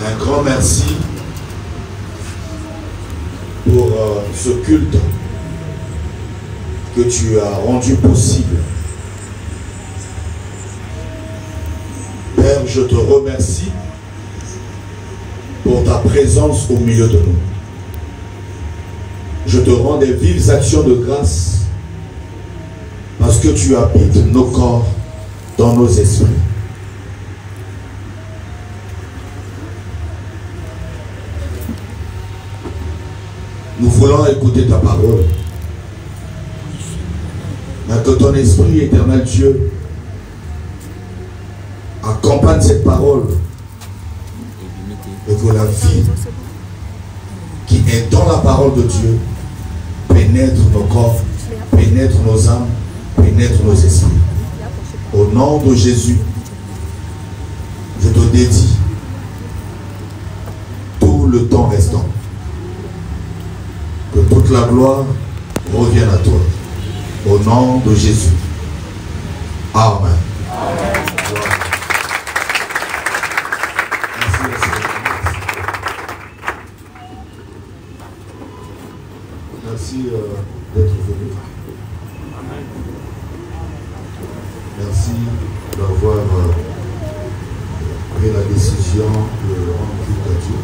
Un grand merci pour ce culte que tu as rendu possible. Père, je te remercie pour ta présence au milieu de nous. Je te rends des vives actions de grâce parce que tu habites nos corps dans nos esprits. Nous voulons écouter ta parole. Mais que ton esprit, éternel Dieu, accompagne cette parole. Et que la vie qui est dans la parole de Dieu pénètre nos corps, pénètre nos âmes, pénètre nos esprits. Au nom de Jésus, je te dédie tout le temps restant. Que toute la gloire revienne à toi. Au nom de Jésus. Amen. Amen. Merci d'être venu. Merci d'avoir pris la décision de rendre culte à Dieu.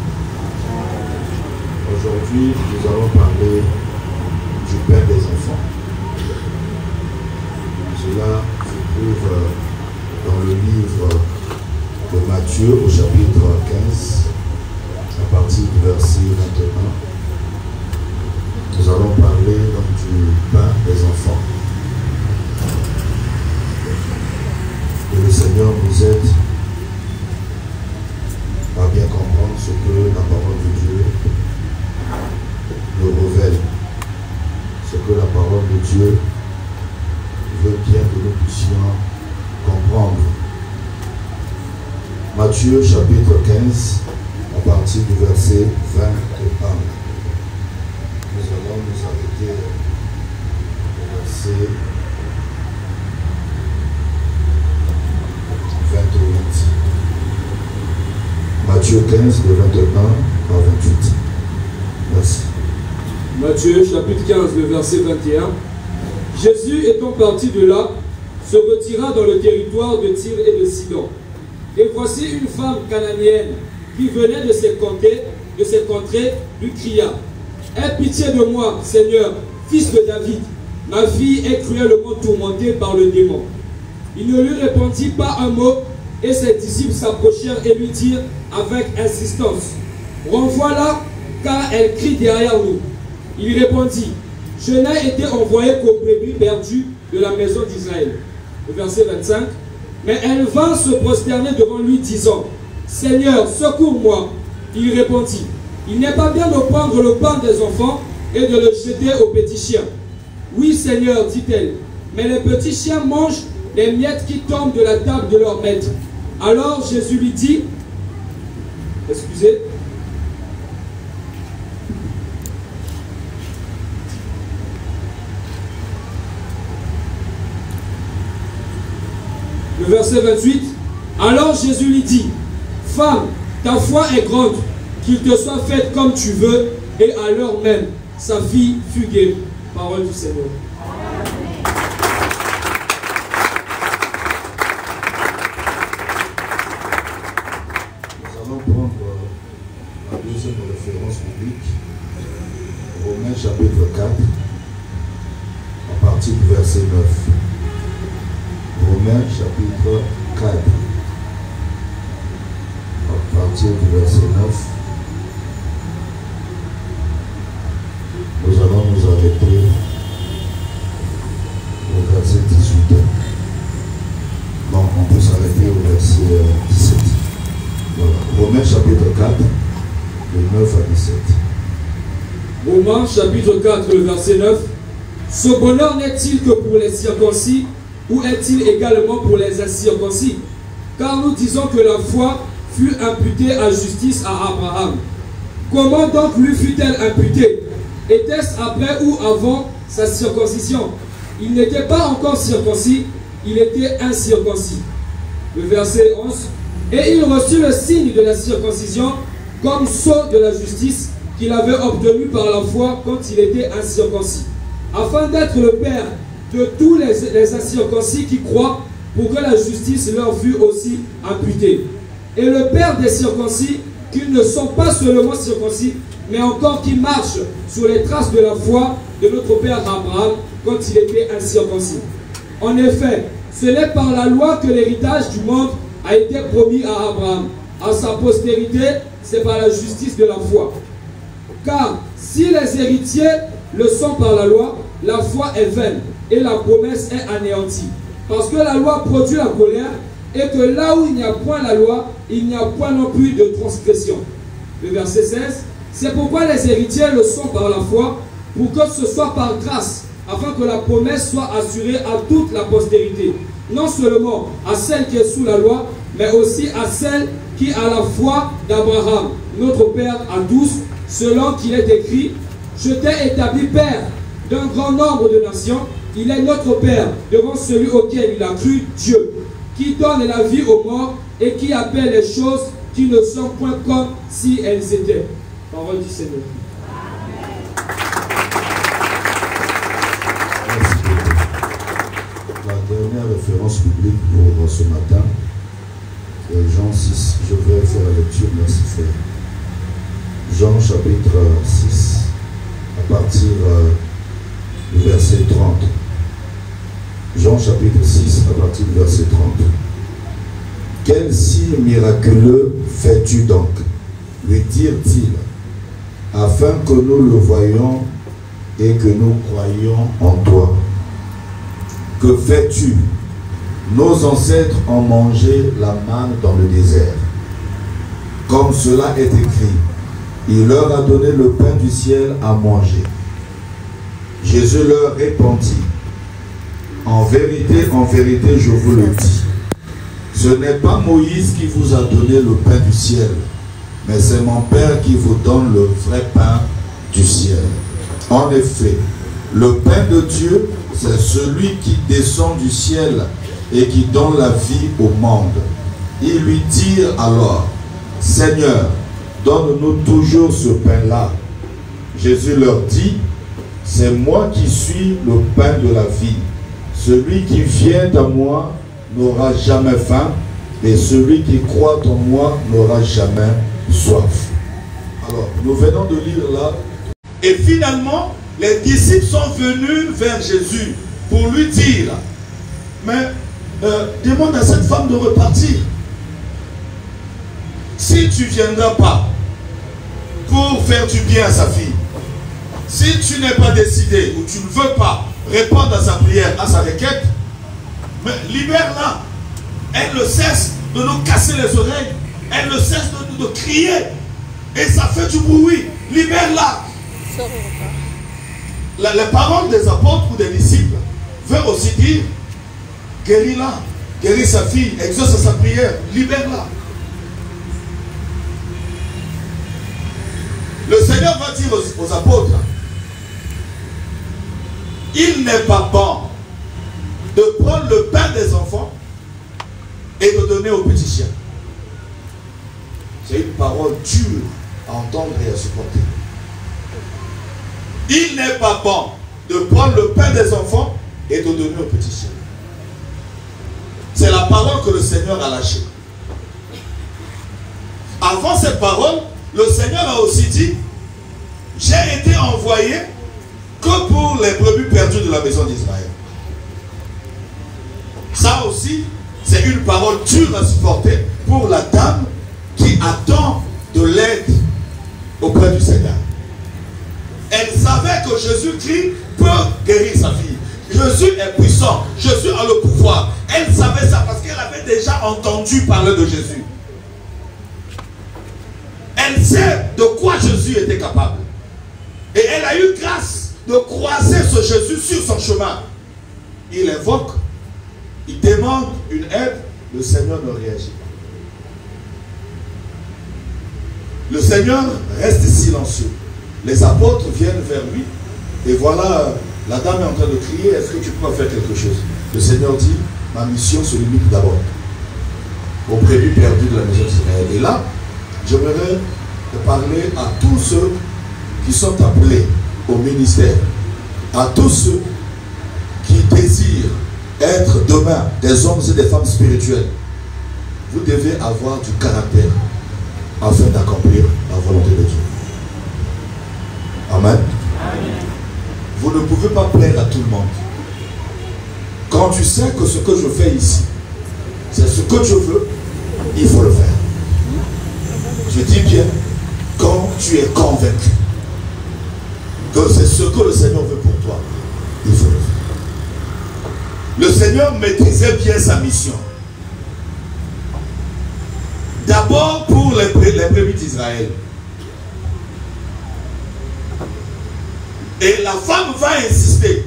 Aujourd'hui, nous allons parler du Père des enfants. Cela se trouve dans le livre de Matthieu au chapitre 15, à partir du verset 21. Nous allons parler donc du pain des enfants. Que le Seigneur nous aide à bien comprendre ce que la parole de Dieu nous révèle, ce que la parole de Dieu veut bien que nous puissions comprendre. Matthieu chapitre 15, à partir du verset 21. Nous allons nous arrêter au verset 28. Matthieu 15, de 21 à 28. Merci. Matthieu chapitre 15, le verset 21. Jésus étant parti de là, se retira dans le territoire de Tyr et de Sidon. Et voici une femme cananéenne qui venait de cette contrée, lui cria: aie pitié de moi, Seigneur, fils de David. Ma fille est cruellement tourmentée par le démon. Il ne lui répondit pas un mot, et ses disciples s'approchèrent et lui dirent avec insistance: renvoie-la, car elle crie derrière nous. Il répondit: je n'ai été envoyé qu'aux brebis perdues de la maison d'Israël. Le verset 25. Mais elle vint se prosterner devant lui, disant: Seigneur, secours-moi. Il répondit: il n'est pas bien de prendre le pain des enfants et de le jeter aux petits chiens. Oui, Seigneur, dit-elle, mais les petits chiens mangent les miettes qui tombent de la table de leur maître. Alors Jésus lui dit, excusez, le verset 28, alors Jésus lui dit: femme, ta foi est grande, qu'il te soit fait comme tu veux. Et à l'heure même, sa fille fut guérie. Parole du Seigneur. Nous allons prendre la deuxième référence biblique, Romains chapitre 4, à partir du verset 9. Romains chapitre 4, à partir du verset 9. allons nous arrêter au verset 18. Donc on peut s'arrêter au verset 17. Voilà. Romains chapitre 4, de 9 à 17. Romains chapitre 4, le verset 9. Ce bonheur n'est-il que pour les circoncis ou est-il également pour les incirconcis? Car nous disons que la foi fut imputée à justice à Abraham. Comment donc lui fut-elle imputée? Était-ce après ou avant sa circoncision? Il n'était pas encore circoncis, il était incirconcis. Le verset 11. Et il reçut le signe de la circoncision comme sceau de la justice qu'il avait obtenu par la foi quand il était incirconcis, afin d'être le père de tous les incirconcis qui croient, pour que la justice leur fût aussi imputée. Et le père des circoncis, qui ne sont pas seulement circoncis, mais encore qui marchent sur les traces de la foi de notre père Abraham quand il était incirconcis. En effet, ce n'est par la loi que l'héritage du monde a été promis à Abraham. À sa postérité, c'est par la justice de la foi. Car si les héritiers le sont par la foi est vaine et la promesse est anéantie. Parce que la loi produit la colère et que là où il n'y a point la loi, il n'y a point non plus de transgression. Le verset 16. C'est pourquoi les héritiers le sont par la foi, pour que ce soit par grâce, afin que la promesse soit assurée à toute la postérité. Non seulement à celle qui est sous la loi, mais aussi à celle qui a la foi d'Abraham, notre Père à tous, selon qu'il est écrit: je t'ai établi Père d'un grand nombre de nations. Il est notre Père devant celui auquel il a cru, Dieu, qui donne la vie aux morts et qui appelle les choses qui ne sont point comme si elles étaient. Parole du Seigneur. La dernière référence biblique pour ce matin, Jean 6, je vais faire la lecture, merci frère. Jean chapitre 6, à partir du verset 30. Jean chapitre 6, à partir du verset 30. Quel signe miraculeux fais-tu donc, lui dirent-ils, afin que nous le voyions et que nous croyions en toi? Que fais-tu? Nos ancêtres ont mangé la manne dans le désert. Comme cela est écrit, il leur a donné le pain du ciel à manger. Jésus leur répondit: en vérité, je vous le dis, ce n'est pas Moïse qui vous a donné le pain du ciel, mais c'est mon Père qui vous donne le vrai pain du ciel. En effet, le pain de Dieu, c'est celui qui descend du ciel et qui donne la vie au monde. Ils lui dirent alors: Seigneur, donne-nous toujours ce pain-là. Jésus leur dit: c'est moi qui suis le pain de la vie. Celui qui vient à moi n'aura jamais faim, et celui qui croit en moi n'aura jamais soif. Alors, nous venons de lire là. Et finalement, les disciples sont venus vers Jésus pour lui dire: mais demande à cette femme de repartir. Si tu ne viendras pas pour faire du bien à sa fille, si tu n'es pas décidé ou tu ne veux pas répondre à sa prière, à sa requête, mais libère-la. Elle ne cesse de nous casser les oreilles. Elle ne cesse de crier. Et ça fait du bruit. Libère-la. Les paroles des apôtres ou des disciples veulent aussi dire: guéris-la, guéris sa fille, exauce sa prière, libère-la. Le Seigneur va dire aux apôtres: il n'est pas bon de prendre le pain des enfants et de donner aux petits chiens. C'est une parole dure à entendre et à supporter. Il n'est pas bon de prendre le pain des enfants et de donner aux petits chiens. C'est la parole que le Seigneur a lâchée. Avant cette parole, le Seigneur a aussi dit: j'ai été envoyé que pour les brebis perdues de la maison d'Israël. Ça aussi, c'est une parole dure à supporter pour la dame qui attend de l'aide auprès du Seigneur. Elle savait savait que Jésus-Christ peut guérir sa fille. Jésus est puissant. Jésus a le pouvoir. Elle savait ça parce qu'elle avait déjà entendu parler de Jésus. Elle sait de quoi Jésus était capable. Et elle a eu grâce de croiser ce Jésus sur son chemin. Il invoque, il demande une aide, le Seigneur ne réagit pas. Le Seigneur reste silencieux. Les apôtres viennent vers lui et voilà, la dame est en train de crier, est-ce que tu peux faire quelque chose? Le Seigneur dit, ma mission se limite d'abord aux brebis perdues de la maison d'Israël. Et là, j'aimerais parler à tous ceux qui sont appelés au ministère, à tous ceux qui désirent être demain des hommes et des femmes spirituels. Vous devez avoir du caractère afin d'accomplir la volonté de Dieu. Amen. Amen. Vous ne pouvez pas plaire à tout le monde. Quand tu sais que ce que je fais ici, c'est ce que je veux, il faut le faire. Je dis bien, quand tu es convaincu que c'est ce que le Seigneur veut pour toi, il faut le faire. Le Seigneur maîtrisait bien sa mission. D'abord pour les brebis d'Israël. Et la femme va insister.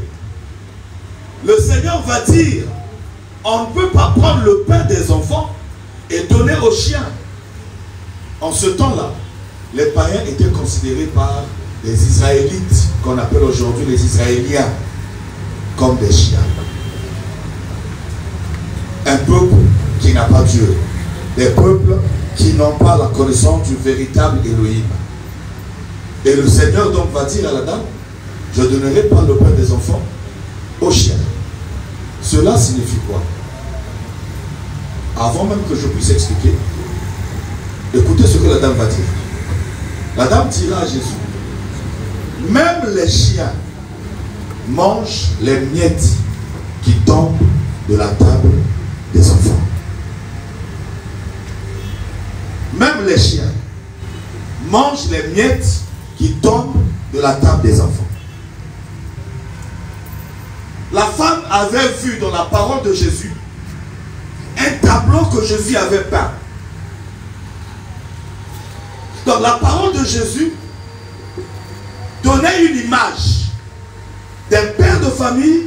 Le Seigneur va dire, on ne peut pas prendre le pain des enfants et donner aux chiens. En ce temps-là, les païens étaient considérés par les Israélites, qu'on appelle aujourd'hui les Israéliens, comme des chiens. Un peuple qui n'a pas Dieu. Des peuples qui n'ont pas la connaissance du véritable Elohim. Et le Seigneur donc va dire à la dame, je ne donnerai pas le pain des enfants aux chiens. Cela signifie quoi? Avant même que je puisse expliquer, écoutez ce que la dame va dire. La dame dira à Jésus, même les chiens mangent les miettes qui tombent de la table des enfants. Même les chiens mangent les miettes qui tombent de la table des enfants. La femme avait vu dans la parole de Jésus un tableau que Jésus avait peint. Dans la parole de Jésus donnait une image d'un père de famille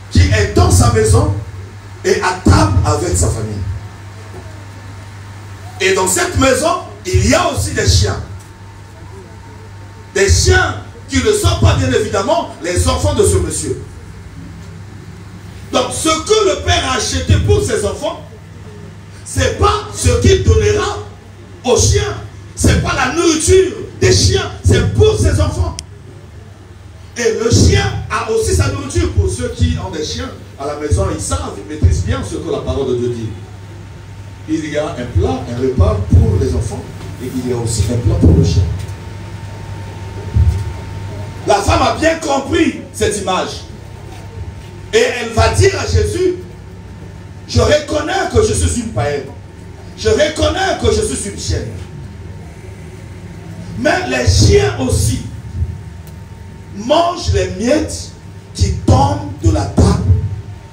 qui est dans sa maison et à table avec sa famille. Et dans cette maison, il y a aussi des chiens. Des chiens qui ne sont pas bien évidemment les enfants de ce monsieur. Donc ce que le père a acheté pour ses enfants, ce n'est pas ce qu'il donnera aux chiens. Ce n'est pas la nourriture des chiens, c'est pour ses enfants. Et le chien a aussi sa nourriture. Pour ceux qui ont des chiens à la maison, ils savent, ils maîtrisent bien ce que la parole de Dieu dit. Il y a un plat, un repas pour les enfants et il y a aussi un plat pour le chien. La femme a bien compris cette image. Et elle va dire à Jésus, je reconnais que je suis une païenne. Je reconnais que je suis une chienne. Mais les chiens aussi mangent les miettes qui tombent de la table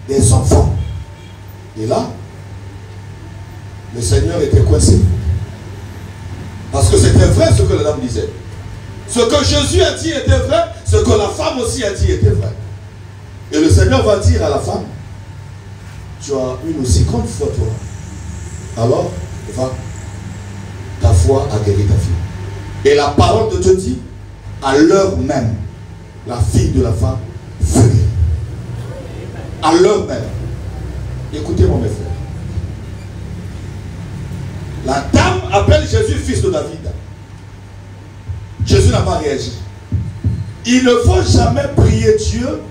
des enfants. Et là, le Seigneur était coincé. Parce que c'était vrai ce que la dame disait. Ce que Jésus a dit était vrai, ce que la femme aussi a dit était vrai. Et le Seigneur va dire à la femme, tu as une aussi grande foi toi. Alors, va, ta foi a guéri ta fille. Et la parole de Dieu dit, à l'heure même, la fille de la femme fut guérie. À l'heure même. Écoutez-moi mes frères. La dame appelle Jésus fils de David. Jésus n'a pas réagi. Il ne faut jamais prier Dieu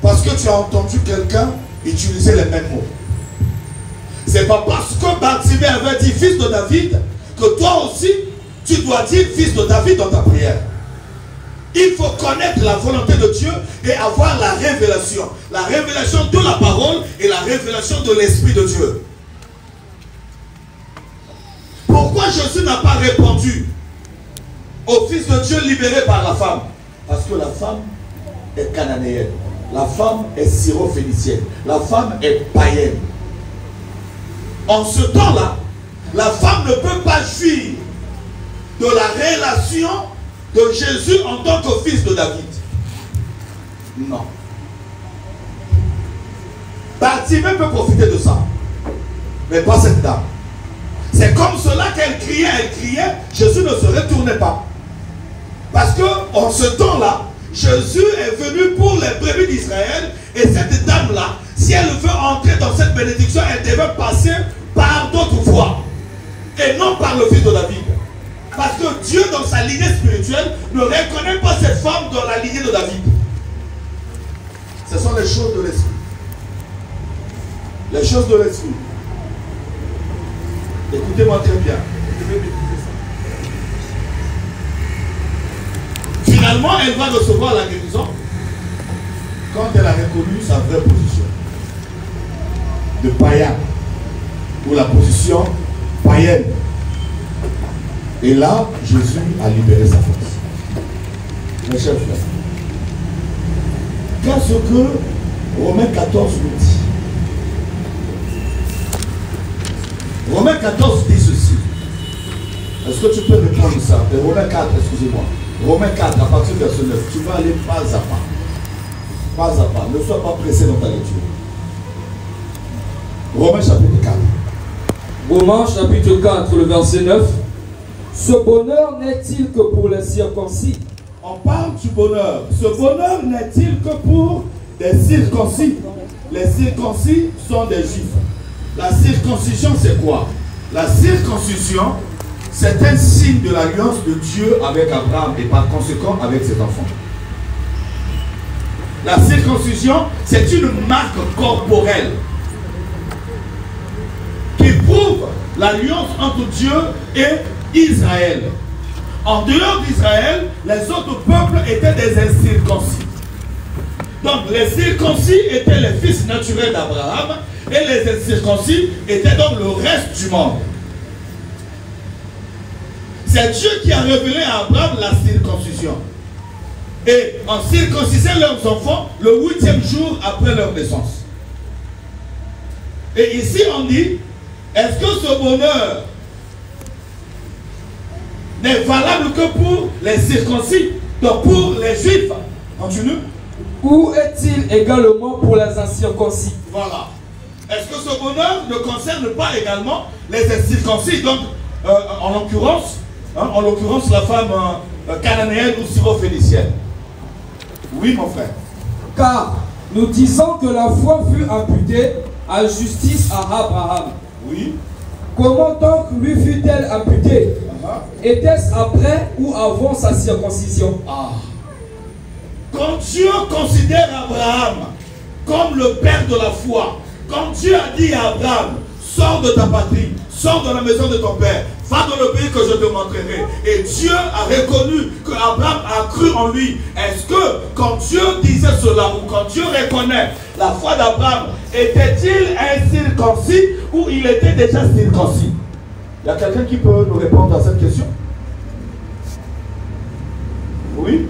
parce que tu as entendu quelqu'un utiliser les mêmes mots. C'est pas parce que Bartimée avait dit fils de David que toi aussi tu dois dire fils de David dans ta prière. Il faut connaître la volonté de Dieu et avoir la révélation. La révélation de la parole et la révélation de l'Esprit de Dieu. Pourquoi Jésus n'a pas répondu au Fils de Dieu libéré par la femme? Parce que la femme est cananéenne. La femme est syrophénicienne. La femme est païenne. En ce temps-là, la femme ne peut pas jouir de la relation de Jésus en tant que fils de David. Non. Bartimée peut profiter de ça. Mais pas cette dame. C'est comme cela qu'elle criait, Jésus ne se retournait pas. Parce que en ce temps-là, Jésus est venu pour les brebis d'Israël, et cette dame-là, si elle veut entrer dans cette bénédiction, elle devait passer par d'autres voies, et non par le fils de David. Parce que Dieu, dans sa lignée spirituelle, ne reconnaît pas cette femme dans la lignée de David. Ce sont les choses de l'esprit. Les choses de l'esprit. Écoutez-moi très bien. Je vais m'écouter ça. Finalement, elle va recevoir la guérison quand elle a reconnu sa vraie position de païen, ou la position païenne. Et là, Jésus a libéré sa force. Mes chers frères, qu'est-ce que Romains 14 nous dit? Romains 14 dit ceci. Est-ce que tu peux répondre ça? Romains 4, excusez-moi. Romains 4, à partir du verset 9. Tu vas aller pas à pas. Pas à pas. Ne sois pas pressé dans ta lecture. Romains chapitre 4. Romains chapitre 4, le verset 9. Ce bonheur n'est-il que pour les circoncis? On parle du bonheur. Ce bonheur n'est-il que pour des circoncis? Les circoncis sont des juifs. La circoncision, c'est quoi? La circoncision, c'est un signe de l'alliance de Dieu avec Abraham et par conséquent avec ses enfants. La circoncision, c'est une marque corporelle qui prouve l'alliance entre Dieu et Israël. En dehors d'Israël, les autres peuples étaient des incirconcis. Donc les circoncis étaient les fils naturels d'Abraham et les incirconcis étaient donc le reste du monde. C'est Dieu qui a révélé à Abraham la circoncision. Et en circoncisant leurs enfants le 8e jour après leur naissance. Et ici on dit, est-ce que ce bonheur n'est valable que pour les circoncis, donc pour les juifs? Continue. Ou est-il également pour les incirconcis? Voilà. Est-ce que ce bonheur ne concerne pas également les incirconcis? Donc, en l'occurrence, la femme cananéenne ou syrophénicienne. Oui, mon frère. Car nous disons que la foi fut imputée à justice à Abraham. Oui. Comment donc lui fut-elle imputée? Était-ce après ou avant sa circoncision? Quand Dieu considère Abraham comme le père de la foi, quand Dieu a dit à Abraham, sors de ta patrie, sors de la maison de ton père, va dans le pays que je te montrerai. Et Dieu a reconnu que Abraham a cru en lui. Est-ce que quand Dieu disait cela, ou quand Dieu reconnaît la foi d'Abraham, était-il incirconcis ou il était déjà circoncis? Il y a quelqu'un qui peut nous répondre à cette question? Oui?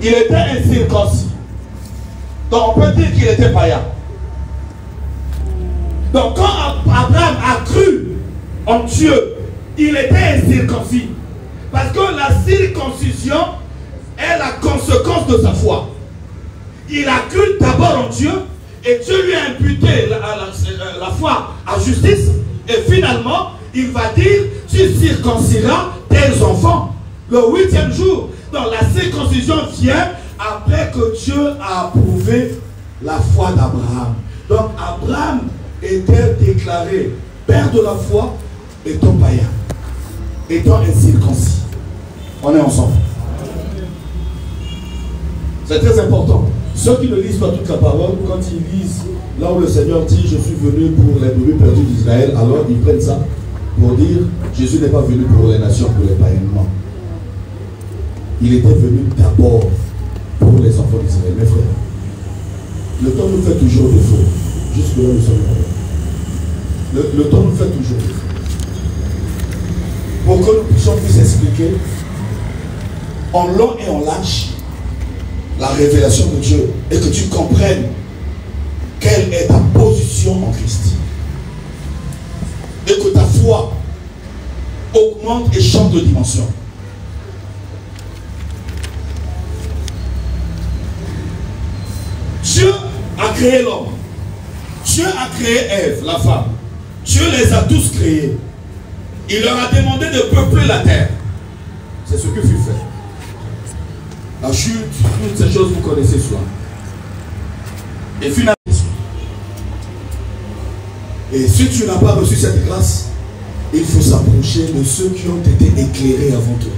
Il était incirconcis. Donc on peut dire qu'il était païen. Donc quand Abraham a cru en Dieu, il était incirconcis. Parce que la circoncision est la conséquence de sa foi. Il a cru d'abord en Dieu et Dieu lui a imputé la foi à justice. Et finalement, il va dire, tu circonciseras tes enfants le 8e jour. Donc la circoncision vient après que Dieu a approuvé la foi d'Abraham. Donc Abraham était déclaré père de la foi étant païen, étant incirconcis. On est ensemble. C'est très important. Ceux qui ne lisent pas toute la parole, quand ils lisent là où le Seigneur dit je suis venu pour les brebis perdus d'Israël, alors ils prennent ça pour dire Jésus n'est pas venu pour les nations, pour les païens. Non. Il était venu d'abord pour les enfants d'Israël. Mes frères, le temps nous fait toujours défaut. Jusque là, nous sommes là. Le temps nous fait toujours défaut. Pour que nous puissions plus expliquer en long et en large la révélation de Dieu et que tu comprennes quelle est ta position en Christ. Et que ta foi augmente et change de dimension. Dieu a créé l'homme. Dieu a créé Ève, la femme. Dieu les a tous créés. Il leur a demandé de peupler la terre. C'est ce que fut fait. La chute, toutes ces choses vous connaissez cela. Et finalement, et si tu n'as pas reçu cette grâce, il faut s'approcher de ceux qui ont été éclairés avant toi.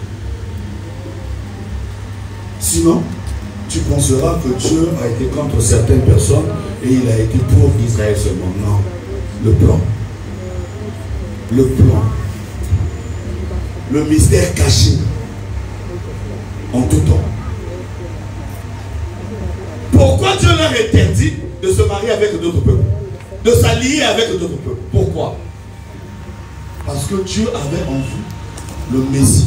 Sinon, tu penseras que Dieu a été contre certaines personnes et il a été pour Israël seulement. Non. Le plan. Le plan. Le mystère caché en tout temps. Pourquoi Dieu leur interdit de se marier avec d'autres peuples, de s'allier avec d'autres peuples? Pourquoi? Parce que Dieu avait en vue le Messie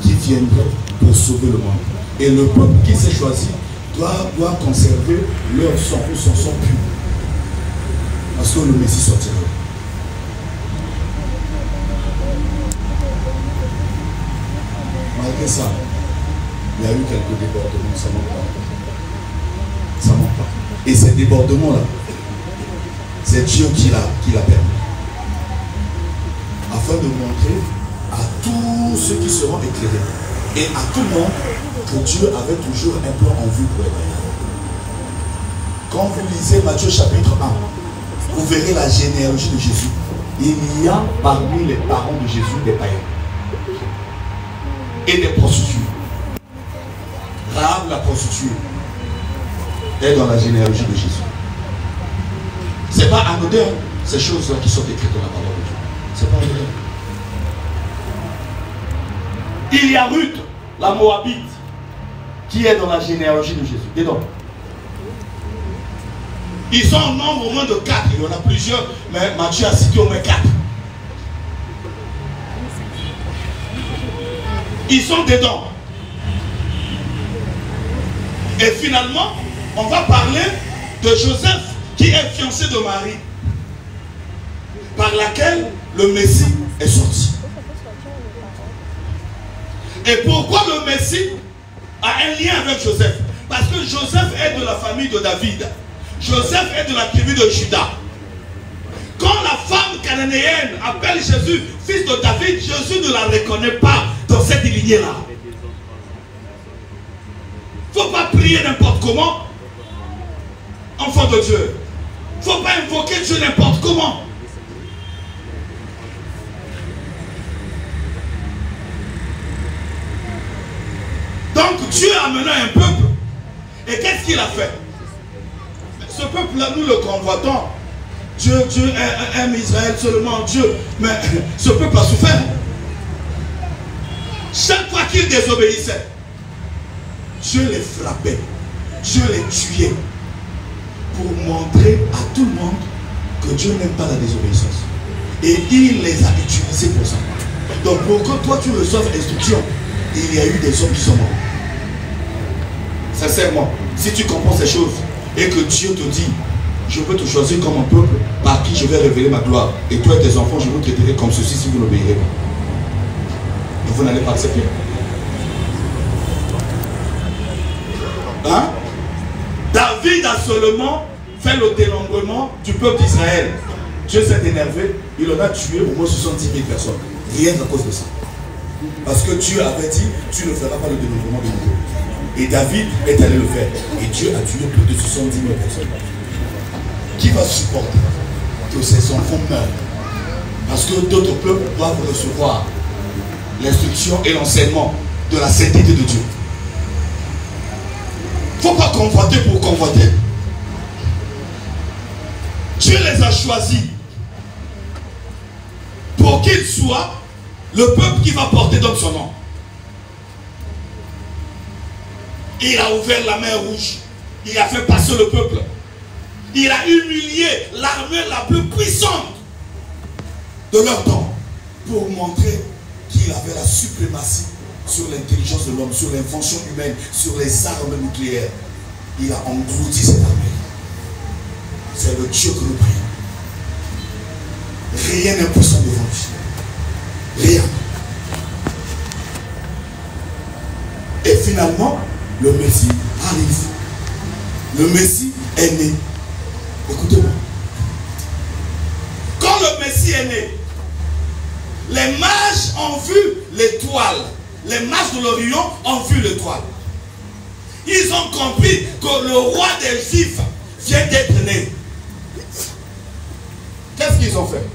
qui viendrait pour sauver le monde. Et le peuple qui s'est choisi doit conserver leur sang ou son sang pur. Parce que le Messie sortira. Malgré ça, il y a eu quelques débordements, ça manque pas. Ça manque pas. Et ces débordements-là, c'est Dieu qui l'a permis. Afin de montrer à tous ceux qui seront éclairés et à tout le monde que Dieu avait toujours un plan en vue pour les païens. Quand vous lisez Matthieu chapitre 1, vous verrez la généalogie de Jésus. Il y a parmi les parents de Jésus des païens et des prostituées. Rahab la prostituée est dans la généalogie de Jésus. C'est pas anodin, ces choses-là qui sont écrites dans la parole de Dieu. C'est pas anodin. Il y a Ruth, la Moabite, qui est dans la généalogie de Jésus. Dedans. Ils sont en nombre au moins de 4. Il y en a plusieurs, mais Matthieu a cité au moins 4. Ils sont dedans. Et finalement, on va parler de Joseph qui est fiancé de Marie, par laquelle le Messie est sorti. Et pourquoi le Messie a un lien avec Joseph? Parce que Joseph est de la famille de David. Joseph est de la tribu de Juda. Quand la femme cananéenne appelle Jésus fils de David, Jésus ne la reconnaît pas dans cette lignée-là. Il ne faut pas prier n'importe comment, enfant de Dieu. Il ne faut pas invoquer Dieu n'importe comment. Donc Dieu a mené un peuple. Et qu'est-ce qu'il a fait? Ce peuple-là, nous le convoitons. Dieu aime Israël seulement, Dieu. Mais ce peuple a souffert. Chaque fois qu'il désobéissait, Dieu les frappait, Dieu les tuait, pour montrer à tout le monde que Dieu n'aime pas la désobéissance. Et il les a utilisés pour ça. Donc pour que toi tu reçoives instruction, il y a eu des hommes qui sont morts. Sincèrement, si tu comprends ces choses et que Dieu te dit, je veux te choisir comme un peuple par qui je vais révéler ma gloire, et toi et tes enfants, je vous traiterai comme ceci si vous n'obéirez pas. Et vous n'allez pas accepter. Hein? David a seulement fait le dénombrement du peuple d'Israël. Dieu s'est énervé, il en a tué au moins 70 000 personnes. Rien à cause de ça. Parce que Dieu avait dit, tu ne feras pas le dénombrement de nouveau. Et David est allé le faire. Et Dieu a tué plus de 70 000 personnes. Qui va supporter que ses enfants meurent? Parce que d'autres peuples doivent recevoir l'instruction et l'enseignement de la sainteté de Dieu. Il ne faut pas convoiter pour convoiter. Dieu les a choisis pour qu'ils soient le peuple qui va porter donc son nom. Il a ouvert la mer rouge. Il a fait passer le peuple. Il a humilié l'armée la plus puissante de leur temps pour montrer qu'il avait la suprématie sur l'intelligence de l'homme, sur l'invention humaine, sur les armes nucléaires. Il a englouti cette armée. C'est le Dieu que nous prions. Rien n'est puissant devant lui. Rien. Et finalement, le Messie arrive. Le Messie est né. Écoutez-moi. Quand le Messie est né, les mages ont vu l'étoile. Les mages de l'Orient ont vu l'étoile. Ils ont compris que le roi des Juifs vient d'être né. Qu'est-ce qu'ils ont fait?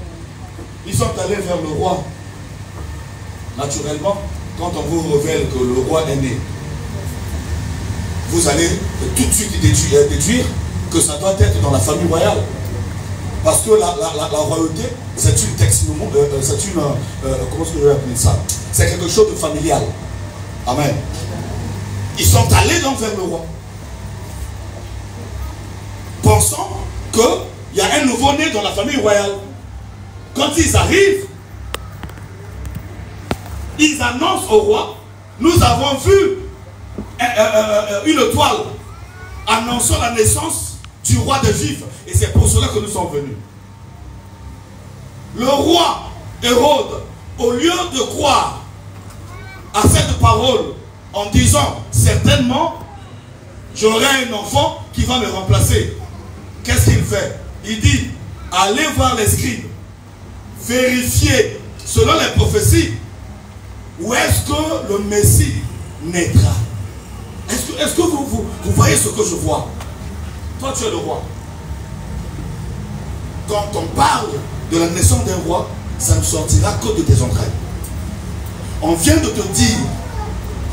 Ils sont allés vers le roi. Naturellement, quand on vous révèle que le roi est né, vous allez tout de suite déduire que ça doit être dans la famille royale. Parce que la royauté, c'est une comment est-ce que je vais appeler ça? C'est quelque chose de familial. Amen. Ils sont allés donc vers le roi, pensant qu'il y a un nouveau-né dans la famille royale. Quand ils arrivent, ils annoncent au roi, nous avons vu une étoile annonçant la naissance du roi des Juifs. Et c'est pour cela que nous sommes venus. Le roi Hérode, au lieu de croire à cette parole en disant certainement j'aurai un enfant qui va me remplacer, qu'est-ce qu'il fait? Il dit allez voir les scribes, vérifiez selon les prophéties où est-ce que le Messie naîtra. Est-ce que vous voyez ce que je vois? Toi tu es le roi. Quand on parle de la naissance d'un roi, ça ne sortira que de tes entrailles. On vient de te dire,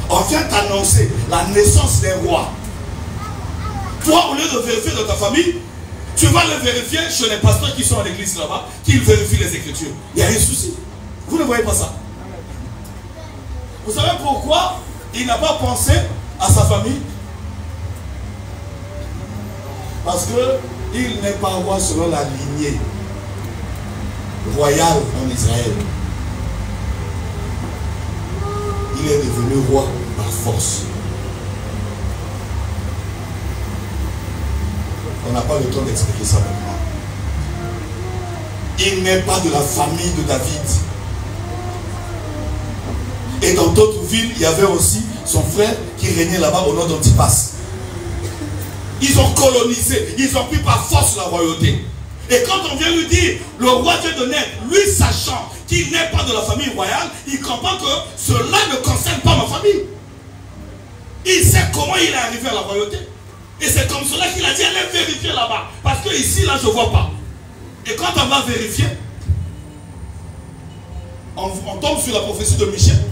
on vient t'annoncer la naissance d'un roi. Toi, au lieu de vérifier dans ta famille, tu vas le vérifier chez les pasteurs qui sont à l'église là-bas, qui vérifient les Écritures. Il y a un souci. Vous ne voyez pas ça? Vous savez pourquoi il n'a pas pensé à sa famille? Parce qu'il n'est pas roi selon la lignée royale en Israël. Il est devenu roi par force. On n'a pas le temps d'expliquer ça maintenant. Il n'est pas de la famille de David. Et dans d'autres villes, il y avait aussi son frère qui régnait là-bas au nom d'Antipas. Ils ont colonisé, ils ont pris par force la royauté. Et quand on vient lui dire, le roi vient de naître, lui sachant qu'il n'est pas de la famille royale, il comprend que cela ne concerne pas ma famille. Il sait comment il est arrivé à la royauté. Et c'est comme cela qu'il a dit, allez vérifier là-bas. Parce que ici, là, je ne vois pas. Et quand on va vérifier, on tombe sur la prophétie de Michel.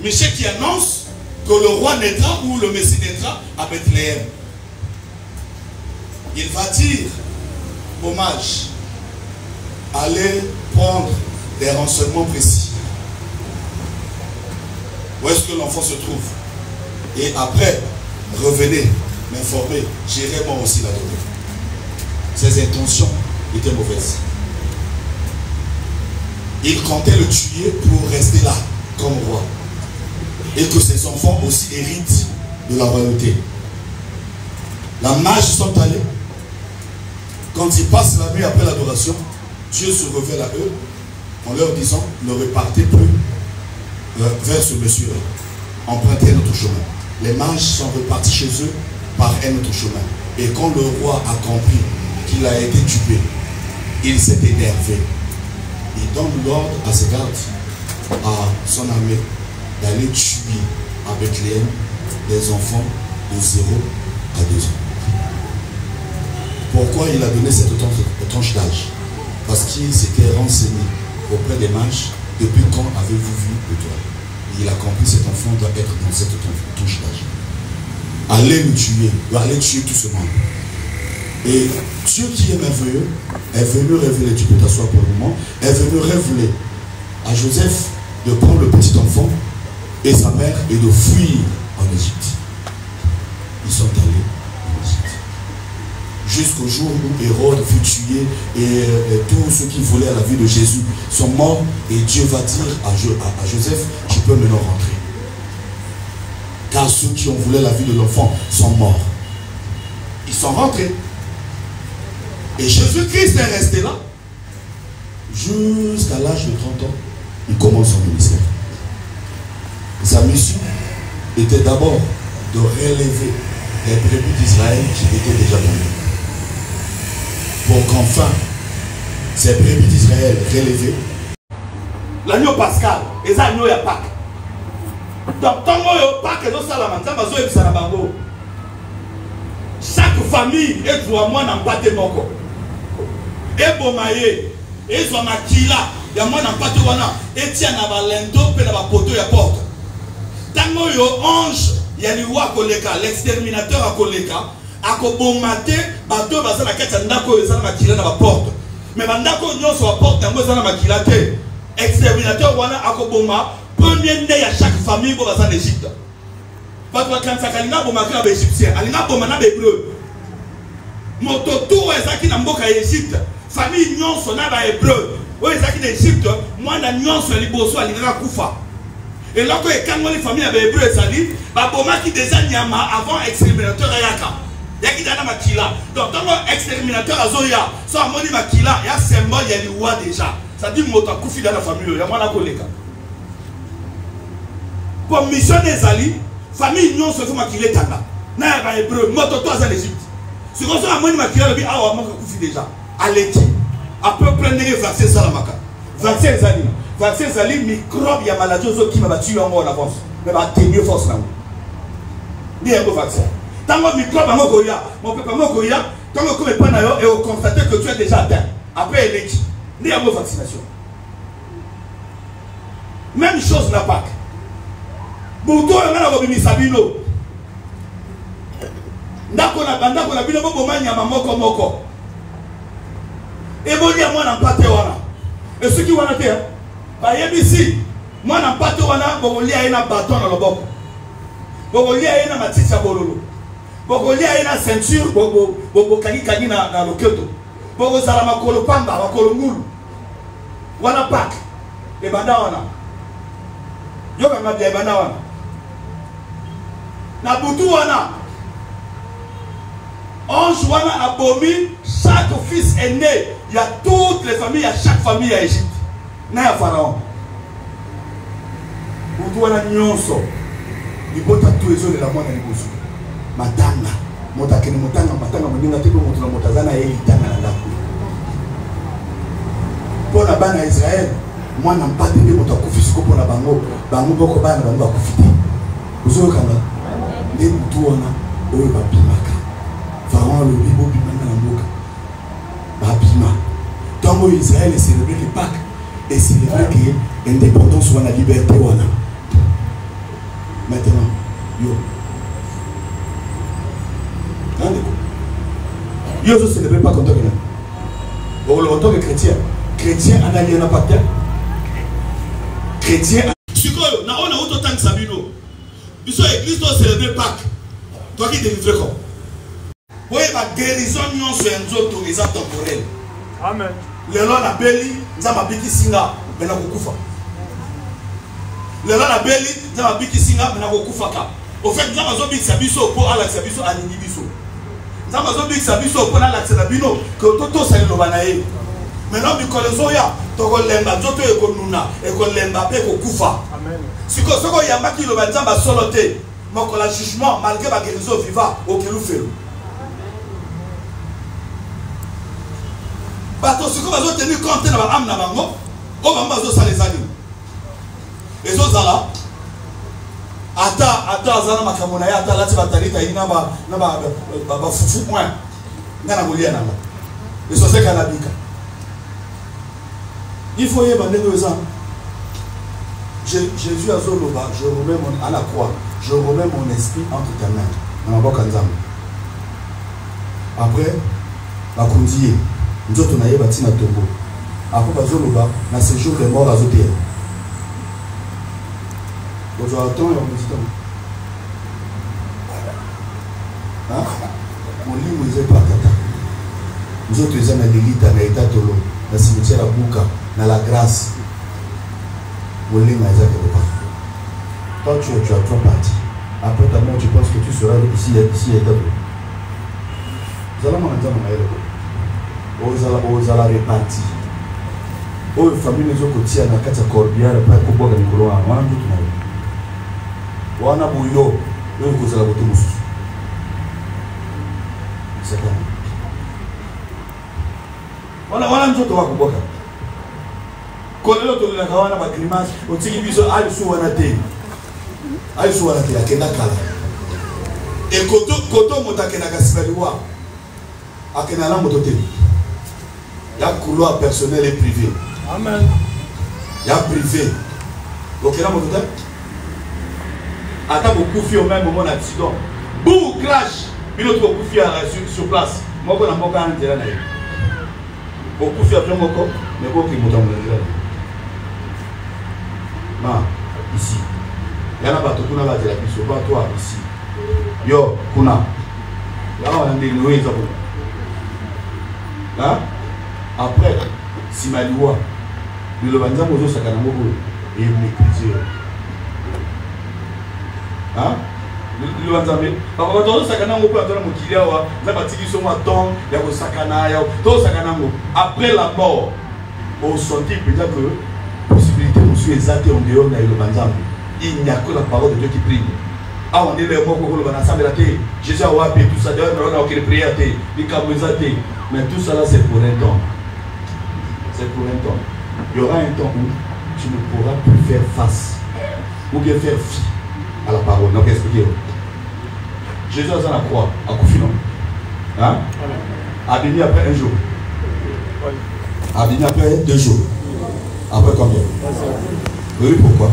Michel qui annonce que le roi naîtra ou le Messie naîtra à Bethléem. Il va dire aux mages, allez prendre des renseignements précis. Où est-ce que l'enfant se trouve? Et après, revenez m'informer, j'irai moi aussi la donner. Ses intentions étaient mauvaises. Il comptait le tuer pour rester là comme roi. Et que ses enfants aussi héritent de la royauté. Les mages sont allés. Quand ils passent la nuit après l'adoration, Dieu se révèle à eux en leur disant, ne repartez plus vers ce monsieur, empruntez notre chemin. Les mages sont repartis chez eux par un autre chemin. Et quand le roi a compris qu'il a été tué, il s'est énervé. Il donne l'ordre à ses gardes, à son armée, d'aller tuer à Bethléem des enfants de 0 à 2 ans. Pourquoi il a donné cette tranche d'âge? Parce qu'il s'était renseigné auprès des mages depuis quand avez-vous vu l'étoile. Il a compris cet enfant doit être dans cette tranche d'âge. Allez le tuer, allez tuer tout ce monde. Et Dieu qui est merveilleux est venu révéler, tu peux t'asseoir pour le moment, est venu révéler à Joseph de prendre le petit enfant et sa mère et de fuir en Égypte. Ils sont allés en Égypte. Jusqu'au jour où Hérode fut tué et tous ceux qui voulaient à la vie de Jésus sont morts. Et Dieu va dire à Joseph, je tu peux maintenant rentrer. Car ceux qui ont voulu la vie de l'enfant sont morts. Ils sont rentrés. Et Jésus-Christ est resté là. Jusqu'à l'âge de 30 ans, il commence son ministère. Sa mission était d'abord de relever les brebis d'Israël qui étaient déjà tombées. Pour qu'enfin, ces brebis d'Israël relevées, l'agneau pascal, et ça l'agneau à Pâques. Donc, tant que Pâques, chaque famille est droit moi dans pas de moko. Et bomaye, et soit makila, ya moi dans pas de wana, et tiens na balendo pe na ba poto ya porte. Tango yo ange, ya ni wa koleka, l'exterminateur a koleka, a ko bomate, bato baza na kati ndako yo za makila na ba porte. Mais bandako nyonso wa porte yango za na makila te. Exterminateur wana a ko boma, premier né à chaque famille bo baza en Égypte. Parce que quand ça kalina bomaka ba égyptien, alina bomana ba hébreu. Mototo ezaki na mboka ya Égypte, famille nyonso na ba hébreu. O ezaki na Égypte, mwana nyonso liboso alingaka kufa. Et là quand ekango les familles ba hébreu ezali, ba bomaki déjà nyama avant exterminateur ayaka. Yaki dana makila. Donc tant exterminateur azoya, so amoni makila ya symbole ya liwa déjà. Ça dit moto akufi dans la famille ya mwana koleka. Pour mission des ali, famille non se fait makile tanga. Na ba hébreu, moto to en Égypte. Si on a amoni makila bi awa moko akufi déjà. Aleki. Après prendre vaccin salamaka. Vaccin zali. Vaccin zali microbe ya maladie ozo qui m'a battu en avance. Mais ba tenir force na. Bien un vaccin. Tant que microbe moko ya, mon papa moko ya, tant que comme pas na yo et on constate que tu es déjà atteint. Après Eleki. Ni à vaccination. Même chose n'a pas. Bouto on a robimi sabino. Ndako na bino bobo manya mamoko moko. Et boni à moi na pate wana. Et ceux qui wana te ba yebisi moi na pate wana bobo lia ina bâton na loboko. Bobo lia ina matiti ya bololo. Bobo lia ina ceinture bobo kagi na loketo. Bobo zala makolo pamba makolo ngulu. Wana pak. E banda wana. Yoka ngabia e banda wana. Na butu wana. Ange wana abomi. Chaque fils est né. Il y a toutes les familles. Il y a chaque famille à Égypte. Na ya Pharaon. Butu wana nyonso. Ibota tu ezo de la mwana liboso. Matanga. Motakeni motanga mweninga tiko motuna motazana ye itanga na ndaku. Pour la bana Israël, moi n'en pas de moto akufi pour la bango boko bana bango akufi. Vous avez kanga les tuona oyo ba bimaka. Pharaon le bibo bimana na mboka. Ba bima. Tant Israël est célébré le Pâques et célébré que l'indépendance ou la liberté wana. Maintenant, yo. Yo ne célèbre pas contre rien. Pour le retour des chrétiens. Chrétien en allié n'a pas de chrétien. Si on a autant de sabino, puisque l'église doit célébrer Pâques. Toi qui délivres comme. Oui, la guérison non sur un autre tourisme temporel. Amen. Le long la belli, zama biki singa, bena kukufa. Le long la belli, zama biki singa, bena kukufa ka. Au fait, zama zo biki sabiso pour ala sabiso anini biso. Zama zo biki sabiso pour ala sabino que toto sa no banaye. Maintenant, Mikolo ya, toko lemba, zoto eko nuna, eko lemba, eko kufa. Amen. Si ko soko yamba ki lo banzamba solote, moko la jugement malgré ma guérison viva, au kelou felo. Bato si ko bazo tenir compte na ba am na bango, o bamba zo sa les amis. Et zo zala, ata zana makamona ya ata lati batalita ina ba fufu point. Ngana molia nanga. Et so se kana bika. Il faut y avoir des ans. Jésus a Zoloba, je remets à la croix, je remets mon esprit entre tes mains. Après, la condier, nous autres on a eu bâti na tombeau. Après, Zoloba, na séjour des morts à Zoté. Aujourd'hui, attends, on dit hein? Mon livre, vous n'avez pas tata. Nous autres, les hommes, l'élite, à l'état de l'eau, la cimetière à Bouka. Dans la grâce, vous l'avez pas. Toi, tu as trois parties. Après ta mort, tu penses que tu seras ici et là. Vous allez aux ala répartis. Aux familles les autres qui ont la corbière, pas qu'on boit dans le couloir. On a bouillot, eux vous allez voter mousse. C'est ça. Voilà nous autres on va boire. Quand l'autre la kawana ba grimace, on tiki biso ali sou wana te. Ali sou wana te akenda kala. Et koto motakena kasibaliwa. Akena la motote. Il y a couloir personnel et privé. Amen. Il y a privé. Donc il y a motote. Attends beaucoup fi au même moment d'accident. Boum crash. Pilote beaucoup fi sur place. Moi on a mon cas en terrain. Beaucoup fi après mon corps, mais beaucoup qui montent en l'air. Non, ici. Il y a un bateau qui n'a pas de la piste. Pas toi ici. Yo, Kuna. Là on a des noyés. Hein? Après, si ma loi, le Banza Mozo Sakanamo est méprisé. Hein? Le Banza, par contre, Sakanamo peut attendre mon Kiliawa, la bâtisse sur moi, ton, il y a vos Sakana, tout Sakanamo. Après la mort, on sentit peut-être que possibilité de nous exalter en dehors de le Banza. Il n'y a que la parole de Dieu qui prie. Ah, on est les morts pour le Banza, Jésus a wapi, tout ça, d'ailleurs, on a aucune prière, les Kabouzaté. Mais tout cela, c'est pour un temps. C'est pour un temps. Il y aura un temps où tu ne pourras plus faire face ou bien faire fi à la parole. Donc, expliquez-vous. Jésus a dans la croix, à Koufino. Hein? Abîmé après un jour. Abîmé après 2 jours. Après combien? Oui, pourquoi?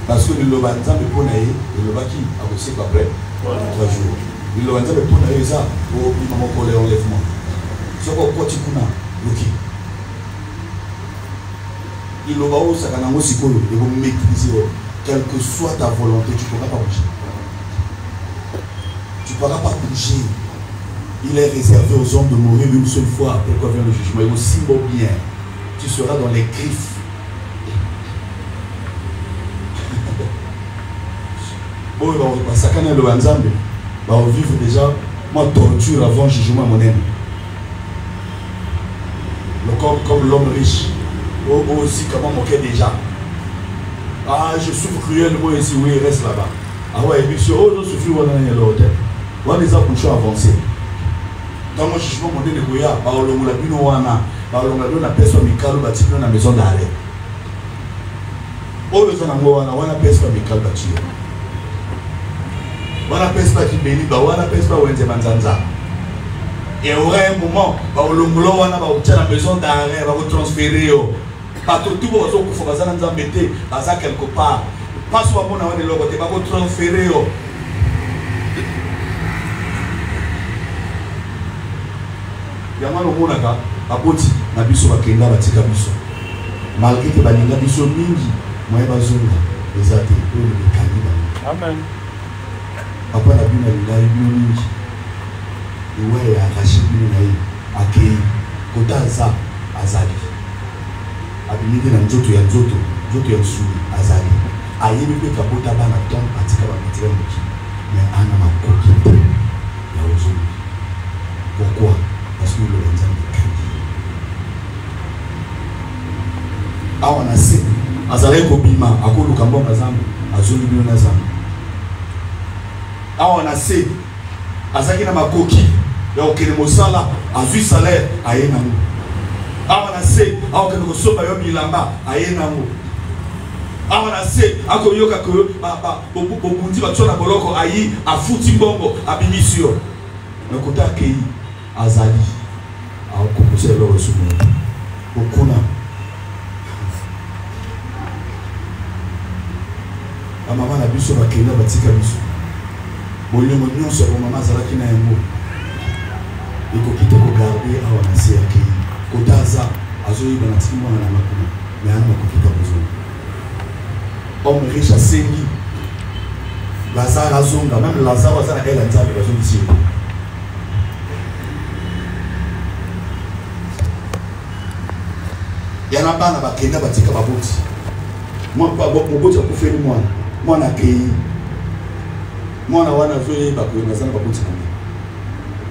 Parce que le Lobanza me pone et le Baki a aussi après 3 jours. Le Lobanza me pone ça pour le enlèvement. C'est pourquoi tu connais Loki. Il va où ça va nous écouter et vous maîtriser. Quelle que soit ta volonté, tu ne pourras pas bouger. Tu ne pourras pas bouger. Il est réservé aux hommes de mourir une seule fois après quoi vient le jugement. Et aussi bon bien, tu seras dans les griffes. Bon, ça quand le ensemble, on vivre déjà moi torture avant le jugement mon ami. Comme l'homme riche, aussi comment moquer déjà. Ah, je souffre cruellement ici, oui, il reste là-bas. Ah ouais, et puis sur eux, je souffre, on a l'hôtel. On a des approches avancées. Dans mon jugement, mon de Goya, par le Moulabino, on a personne amical ou bâti dans la maison d'arrêt. Oh, le temps on a personne amical bâti. On a personne qui bénit, on a personne qui est et au un moment, on a la maison d'arrêt, on va transférer. Parce que tout le monde faut nous embêter à quelque part. Pas seulement on a des logos, on va transférer. Il y a un moment où on a boti, na biso bakenda batika biso. Malgré que balinga biso mingi, moi bazonga ezate pour le kandiba. Amen. Papa na bina linga mingi. Ouais, arraché bino na akei kotaza azali. Abimite na nzoto ya suri azali. Ayebi pe kabota bana ton atika ba mitira muki. Mais ana makoki ya ozoni. Pourquoi? Parce que le Banzam est crédit. Ah, on a sait. Azalé Kobima, à quoi le Cambon Bazam, à Zulu Nazam. Ah, on a sait. Azakina Makoki, et au Kenemosala, à vu salaire, à Yenamou. Ah, on a sait. Ah, on a soba yobi lamba, à Yenamou. Ah, on a sait. Ah, on yoka que, Bobundi, Batona Boloko, aïe, à Foutibongo, à Bimisio. Le côté accueilli. Azali a composé leur souvenir. Okuna. La maman a bu sur la kenda batika biso. Bon, le monde sur la maman Zalaki na yango. Il faut quitter pour garder à on a essayé à Kotaza, Azoï Banatiki moi na makuna. Mais on a quitter besoin. Homme riche à Sengi. Lazare Azonga, même Lazare Azana elle a dit avec Azonga ici. Il y a un bana bakenda batika baboti. Moi pas mon boti a fait moi. Moi, on a créé. Moi, on a fait parce que nous avons pas continué.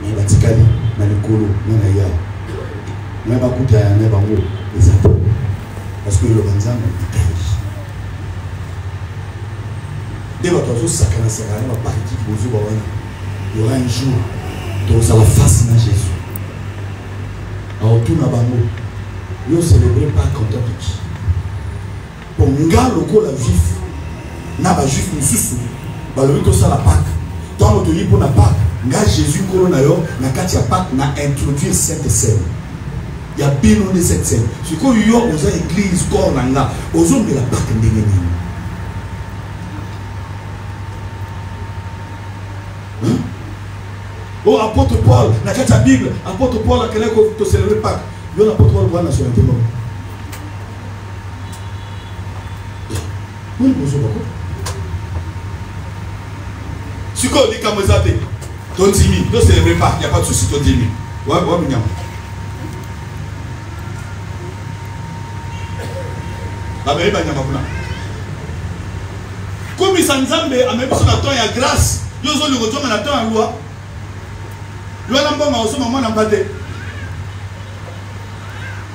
Mais la ticali, dans le colo, on a ya. Même pas coûter à un bango, les attentes. Parce que le banzan est créé. Dès votre jour, ça canne sera un parti qui vous ouvre. Il y aura un jour, dans la face de Jésus. Alors, tout n'a pas mot. Nous ne célébrons pas content de qui. Pour nous, le la juif, n'a pas juif, nous sous. Le tout ça la Pâque. Tant notre vie pour la Pâque, nga Jésus coronayo, n'a qu'à la Pâque, n'a introduit cette scène. Il y a bien de cette scène. Ce qu'on y a aux églises, corps n'a aux hommes de la Pâque n'est oh, apôtre Paul, n'a qu'à la Bible, apôtre Paul, à quel est que tu célèbres Pâques. Il y a l'apôtre Paul, la nationalité. Oui, bonjour, beaucoup. Si on dit comme ça, ton dimi, ne célèbre pas, il n'y a pas de souci, ton dimi. Ouais, ouais, mignon. Comme il s'en zambé, à même si on attend, il y a grâce. Nous avons le retour, on attend en loi. Loi n'a pas aussi, maman n'a pas de.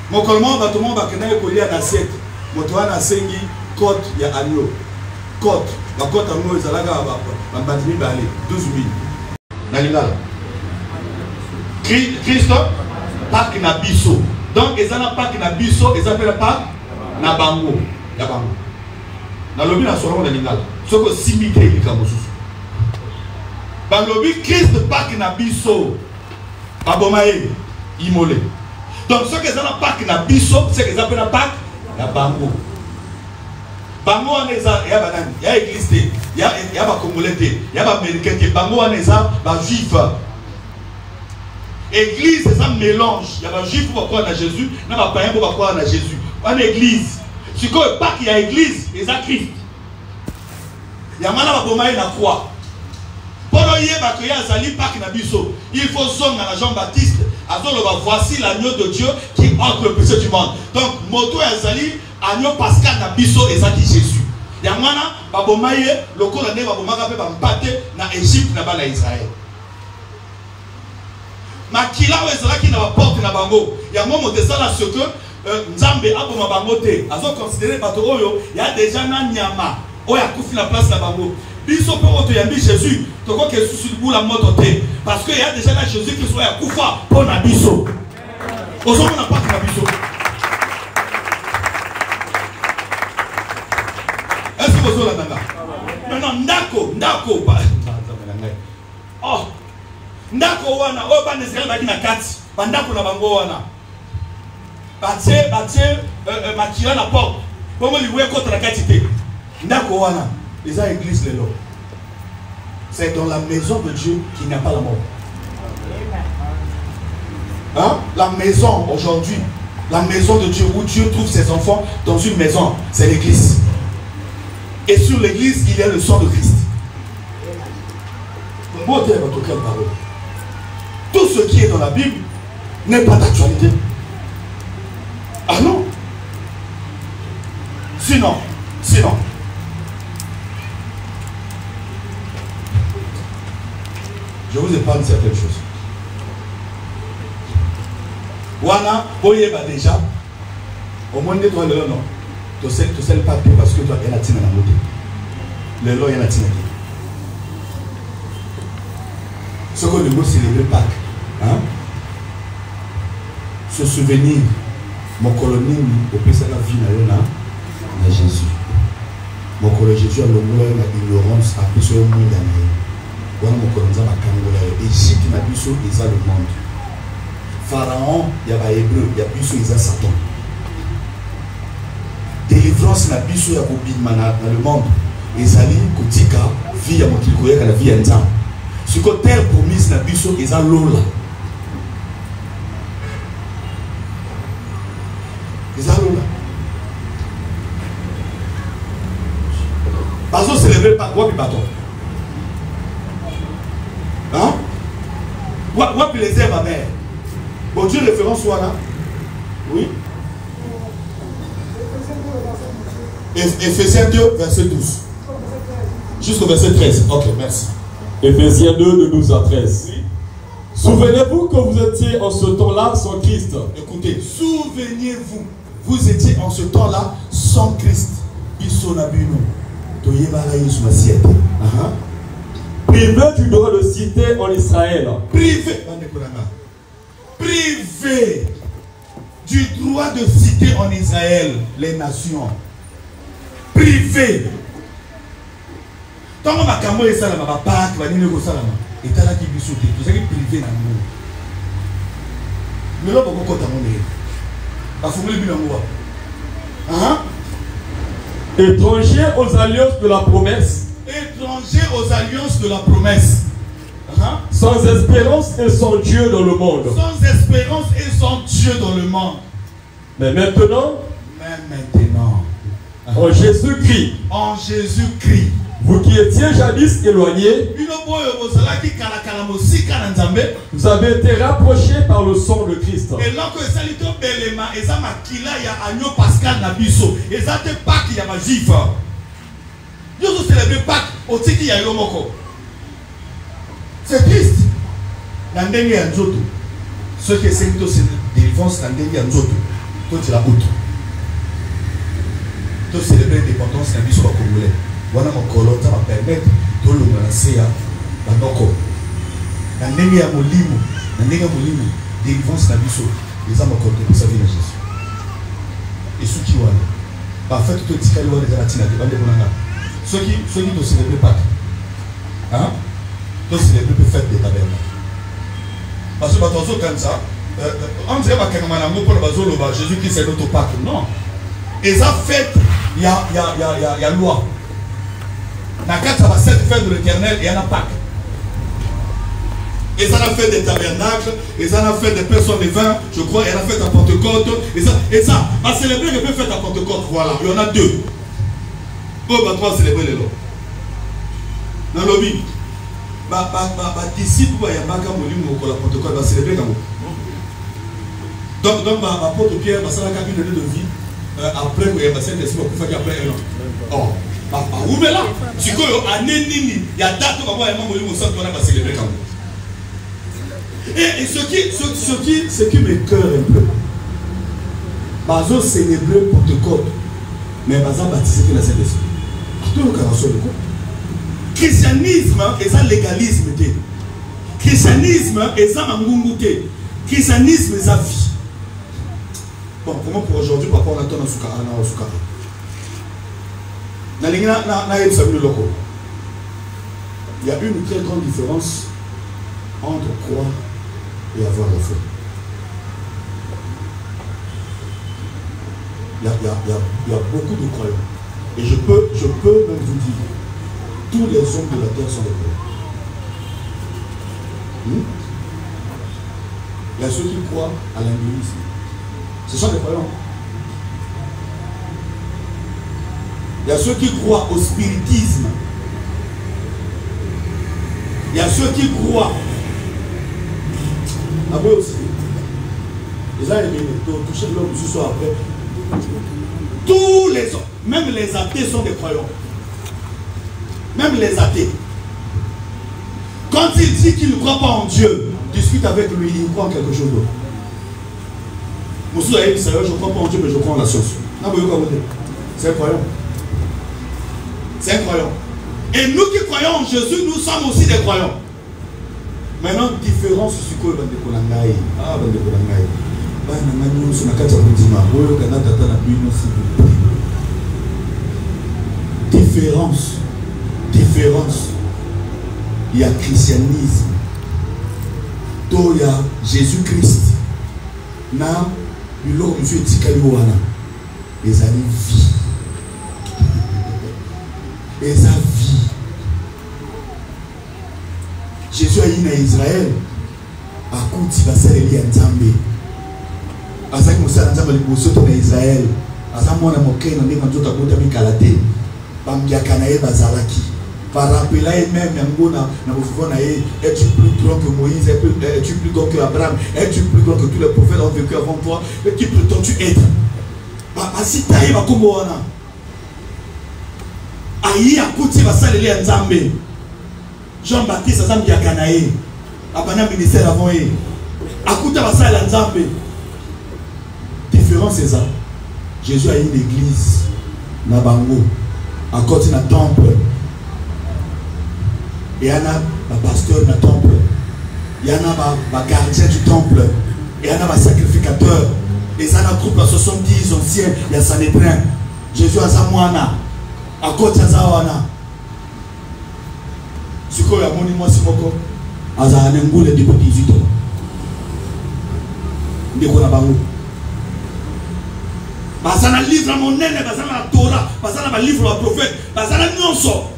Mon collement, va tout le monde va connaître collé à l'assiette. Mon toit n'a sengi, côte, il y a agneau. Côte. La côte à nous, ils allaient à Badimi Balé, 12 000. Nalingala. Christophe, Pâques na biso. Donc, ils ont Pâques na biso, ils appellent Pâques na bango. Ya bango. Na lobi na solo Nalingala. Ce que simité, il y a dans lobi Christ Pâques na biso. Babomae, immolé. Donc, ce qu'ils ont Pâques na biso, c'est qu'ils appellent Pâques na bango. Bango aneza ya banani ya église ya ba congolais il y a ba américain bango aneza ba juif église c'est un mélange il y a ba juif pour croire en Jésus na ba païen pour croire en Jésus en église ce que pas qu'il y a église et ça Christ il y a mana ba bomaï na croix pendant hier ba que ya zali pas na biso il faut songa na Jean-Baptiste azolo voici l'agneau de Dieu qui ôte le péché du monde donc moto ya zali agneau Pascal na biso et ça qui Jésus. Yamana babomaye lokola ne babomaka pe bampate na Égypte na bana Israël. Makila wezala ki na porte na bango. Yamo modesala ce que Nzambe aboma bango te. Azo considérer bato oyo ya déjà na nyama. Oya kufi na place na bango. Biso pe oto yambi Jésus. Toko ke susu bula moto te parce que y a déjà na Jésus qui soit ya kufa pour na biso. Ozo na pas na biso. Maintenant, ndako, oh, ndako wana, oh, ban Israël baki na kati, bandako na bango wana, batie, makila na porte, comme liwe contre la quantité, ndako wana, les églises les lots. C'est dans la maison de Dieu qu'il n'y a pas la mort. Hein? La maison aujourd'hui, la maison de Dieu où Dieu trouve ses enfants dans une maison, c'est l'église. Et sur l'église, il y a le sang de Christ. Tout ce qui est dans la Bible n'est pas d'actualité. Ah non. Sinon. Je vous épargne certaines choses. Wana, Boyeba déjà. Au moins, de toi, non. Tu sais pas parce que toi, il y a la tine à la mode. Le lot, il y a la tine. Ce que le mot célébrer Pâques. Hein? Se souvenir, mon colonie, au plus de la vie, na Jésus. Mon colonie, Jésus a l'ignorance, a plus au monde d'année. Voilà mon colonie, ma Kangola. Égypte, il y a plus le monde. Pharaon, il y a Hébreu, il y a plus il y a Satan. Délivrance na biso ya kobima na le monde ezali kotika vie ya mokili koyeka na vie ya nzambe siko terre promise na biso eza lola bazo célébrer pas wapi bato hein wapi les herbes amères bon Dieu référence wana oui. Ephésiens 2, verset 12. Jusqu'au verset 13. Ok, merci. Éphésiens 2, de 12 à 13. Oui. Souvenez-vous que vous étiez en ce temps-là sans Christ. Écoutez, souvenez-vous, vous étiez en ce temps-là sans Christ. Privé du droit de cité en Israël. Privé du droit de citer en Israël les nations. Privé. Tant que ma caméra est salama, ma part va venir au salama. Et t'as là qui lui saute. Vous avez privé dans le monde. Mais là, pourquoi t'as mon nez? La formule est bien en Étranger aux alliances de la promesse. Étranger aux alliances de la promesse. Sans espérance et sans Dieu dans le monde. Sans espérance et sans Dieu dans le monde. Mais maintenant, en Jésus-Christ. En Jésus-Christ. Vous qui étiez jadis éloignés, vous avez été rapprochés par le sang de Christ. C'est triste. Ceux qui essaient de se délivrance, c'est la outre. De célébrer l'indépendance, la mission congolais. Voilà mon colon, ça va permettre de le lancer à Banoko. La nègre à Molimo, délivrance la mission, les hommes ont pour sa vie de Jésus. Et ceux qui ont parfait tout le petit calor des Latines, ceux qui doivent célébrer Pâques, doivent célébrer le fête des tabernes. Parce que comme ça, on dirait que Jésus-Christ c'est notre Pâques. Non. Et ça fait, il y a loi. Dans 4, ça va 7 fêtes de l'éternel et il y en a Pâques. Et ça a fait des tabernacles, et ça a fait des personnes de vin, je crois, et ça a fait à Pentecôte. Et ça, à célébrer les fêtes à Pentecôte, voilà, il y en a 2. On va 3 célébrer les lots. Dans le lobby, disciple, il y a un bac à Molim pour la Pentecôte, va célébrer quand même. Donc, ma apôtre Pierre, ça a une année de vie. Après, il y a un Saint-Esprit pour faire après un an. Oh, où mais là, si il y a date où il y a un Molim au centre, on va célébrer quand même. Et ce qui me cœur un peu, bazo célébrer Pentecôte, mais bazo baptiser que la Saint-Esprit. Tout le caractère de quoi? Christianisme et ça légalisme. Christianisme et ça mangungu. Christianisme et ça vie. Bon, comment pour aujourd'hui, papa, on attend dans Soukara, dans Soukara. Il y a une très grande différence entre croire et avoir la foi. Il y a beaucoup de croyants. Et je peux même vous dire, tous les hommes de la terre sont des croyants. Il y a ceux qui croient à l'hindouisme. Ce sont des croyants. Il y a ceux qui croient au spiritisme. Il y a ceux qui croient. Ah oui aussi. Les gens aiment toucher l'homme ce soir après. Tous les hommes, même les athées sont des croyants. Même les athées. Quand il dit qu'il ne croit pas en Dieu, discute avec lui, il croit en quelque chose d'autre. Moussou a dit, je ne crois pas en Dieu, mais je crois en la science. C'est un croyant. C'est un croyant. Et nous qui croyons en Jésus, nous sommes aussi des croyants. Maintenant, différence sur quoi Bande Kolangaï. Ah, Bande Kolangaï. Différence. Différence. Il y a christianisme. Il y a Jésus-Christ. Na, il y a monsieur Tikaliwana. Les années vie. Et sa vie. Jésus a dit à Israël, à Kouti, il va se relier à Nzambé. À ça, il va Nzambé, il va se relier à Israël. À ça, moi, je vais me dire que je vais me dire que je vais par rappeler même, es-tu plus grand que Moïse, es-tu plus grand que Abraham, es-tu plus grand que tous les prophètes ont vécu avant toi, mais qui prétends-tu être? Si tu as comme ayi akuti basaleli ya Nzambe. Jean-Baptiste Azam ya Kanae abana ministère avant ye akuta basala ya Nzambe. Différence c'est ça. Jésus a une église na bango à côté na temple. Et il y a un pasteur na temple. Il y a un gardien du temple. Et il y a un sacrificateur. Et ça a un groupe à 70 anciens. Il y a Sanhédrin. Jésus a Zamouana. À côté de Zawana. Ce qu'il y a mon monument Simoko. À Zahanengoule depuis 18 ans. Ndeko na bango. Bazana livre à mon nene, bazana la Torah, bazana livre à prophète, bazana nyonso.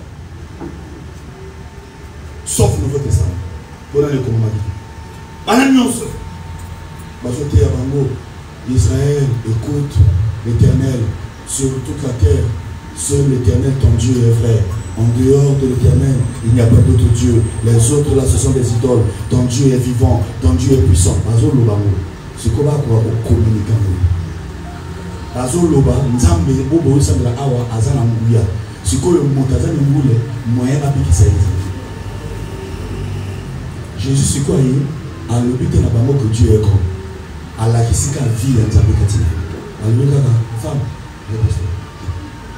Sauf le Nouveau Testament. Voilà le commandement. Bazana nyonso. Bazote ya bango. Israël, écoute l'Éternel sur toute la terre. Seul l'Éternel, ton Dieu est vrai. En dehors de l'Éternel, il n'y a pas d'autre Dieu. Les autres là, ce sont des idoles. Ton Dieu est vivant, ton Dieu est puissant. Bazolo bango. C'est comment on communique. Bazolo ba nzambe bobo sambela awa azana nguya. Sikoyo motazana ngule moyen abikisa Jésus c'est quoi à l'obité na bango que Dieu est grand. À la kisika vie en Nzambe katina. À l'obité na femme, le pasteur.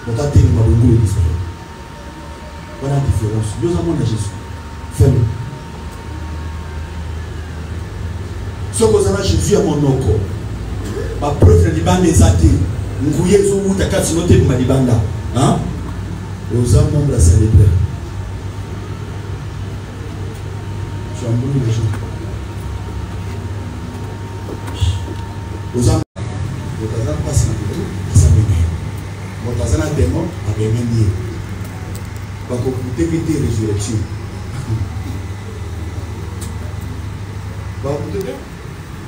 On t'a tenu ma bongo et Israël. Voilà la différence. Deux amants de Jésus. Fais-le. Ce que vous avez Jésus à mon oko. Ma preuve de l'Iban est athée. Ngouye zo ou ta katinote de Malibanda. Hein? Aux hommes membres à célébrer. Je suis un bon de gens. Aux hommes. Vous avez passé dans le monde. Vous avez un démon à revenir. Parce que vous devez des résurrections.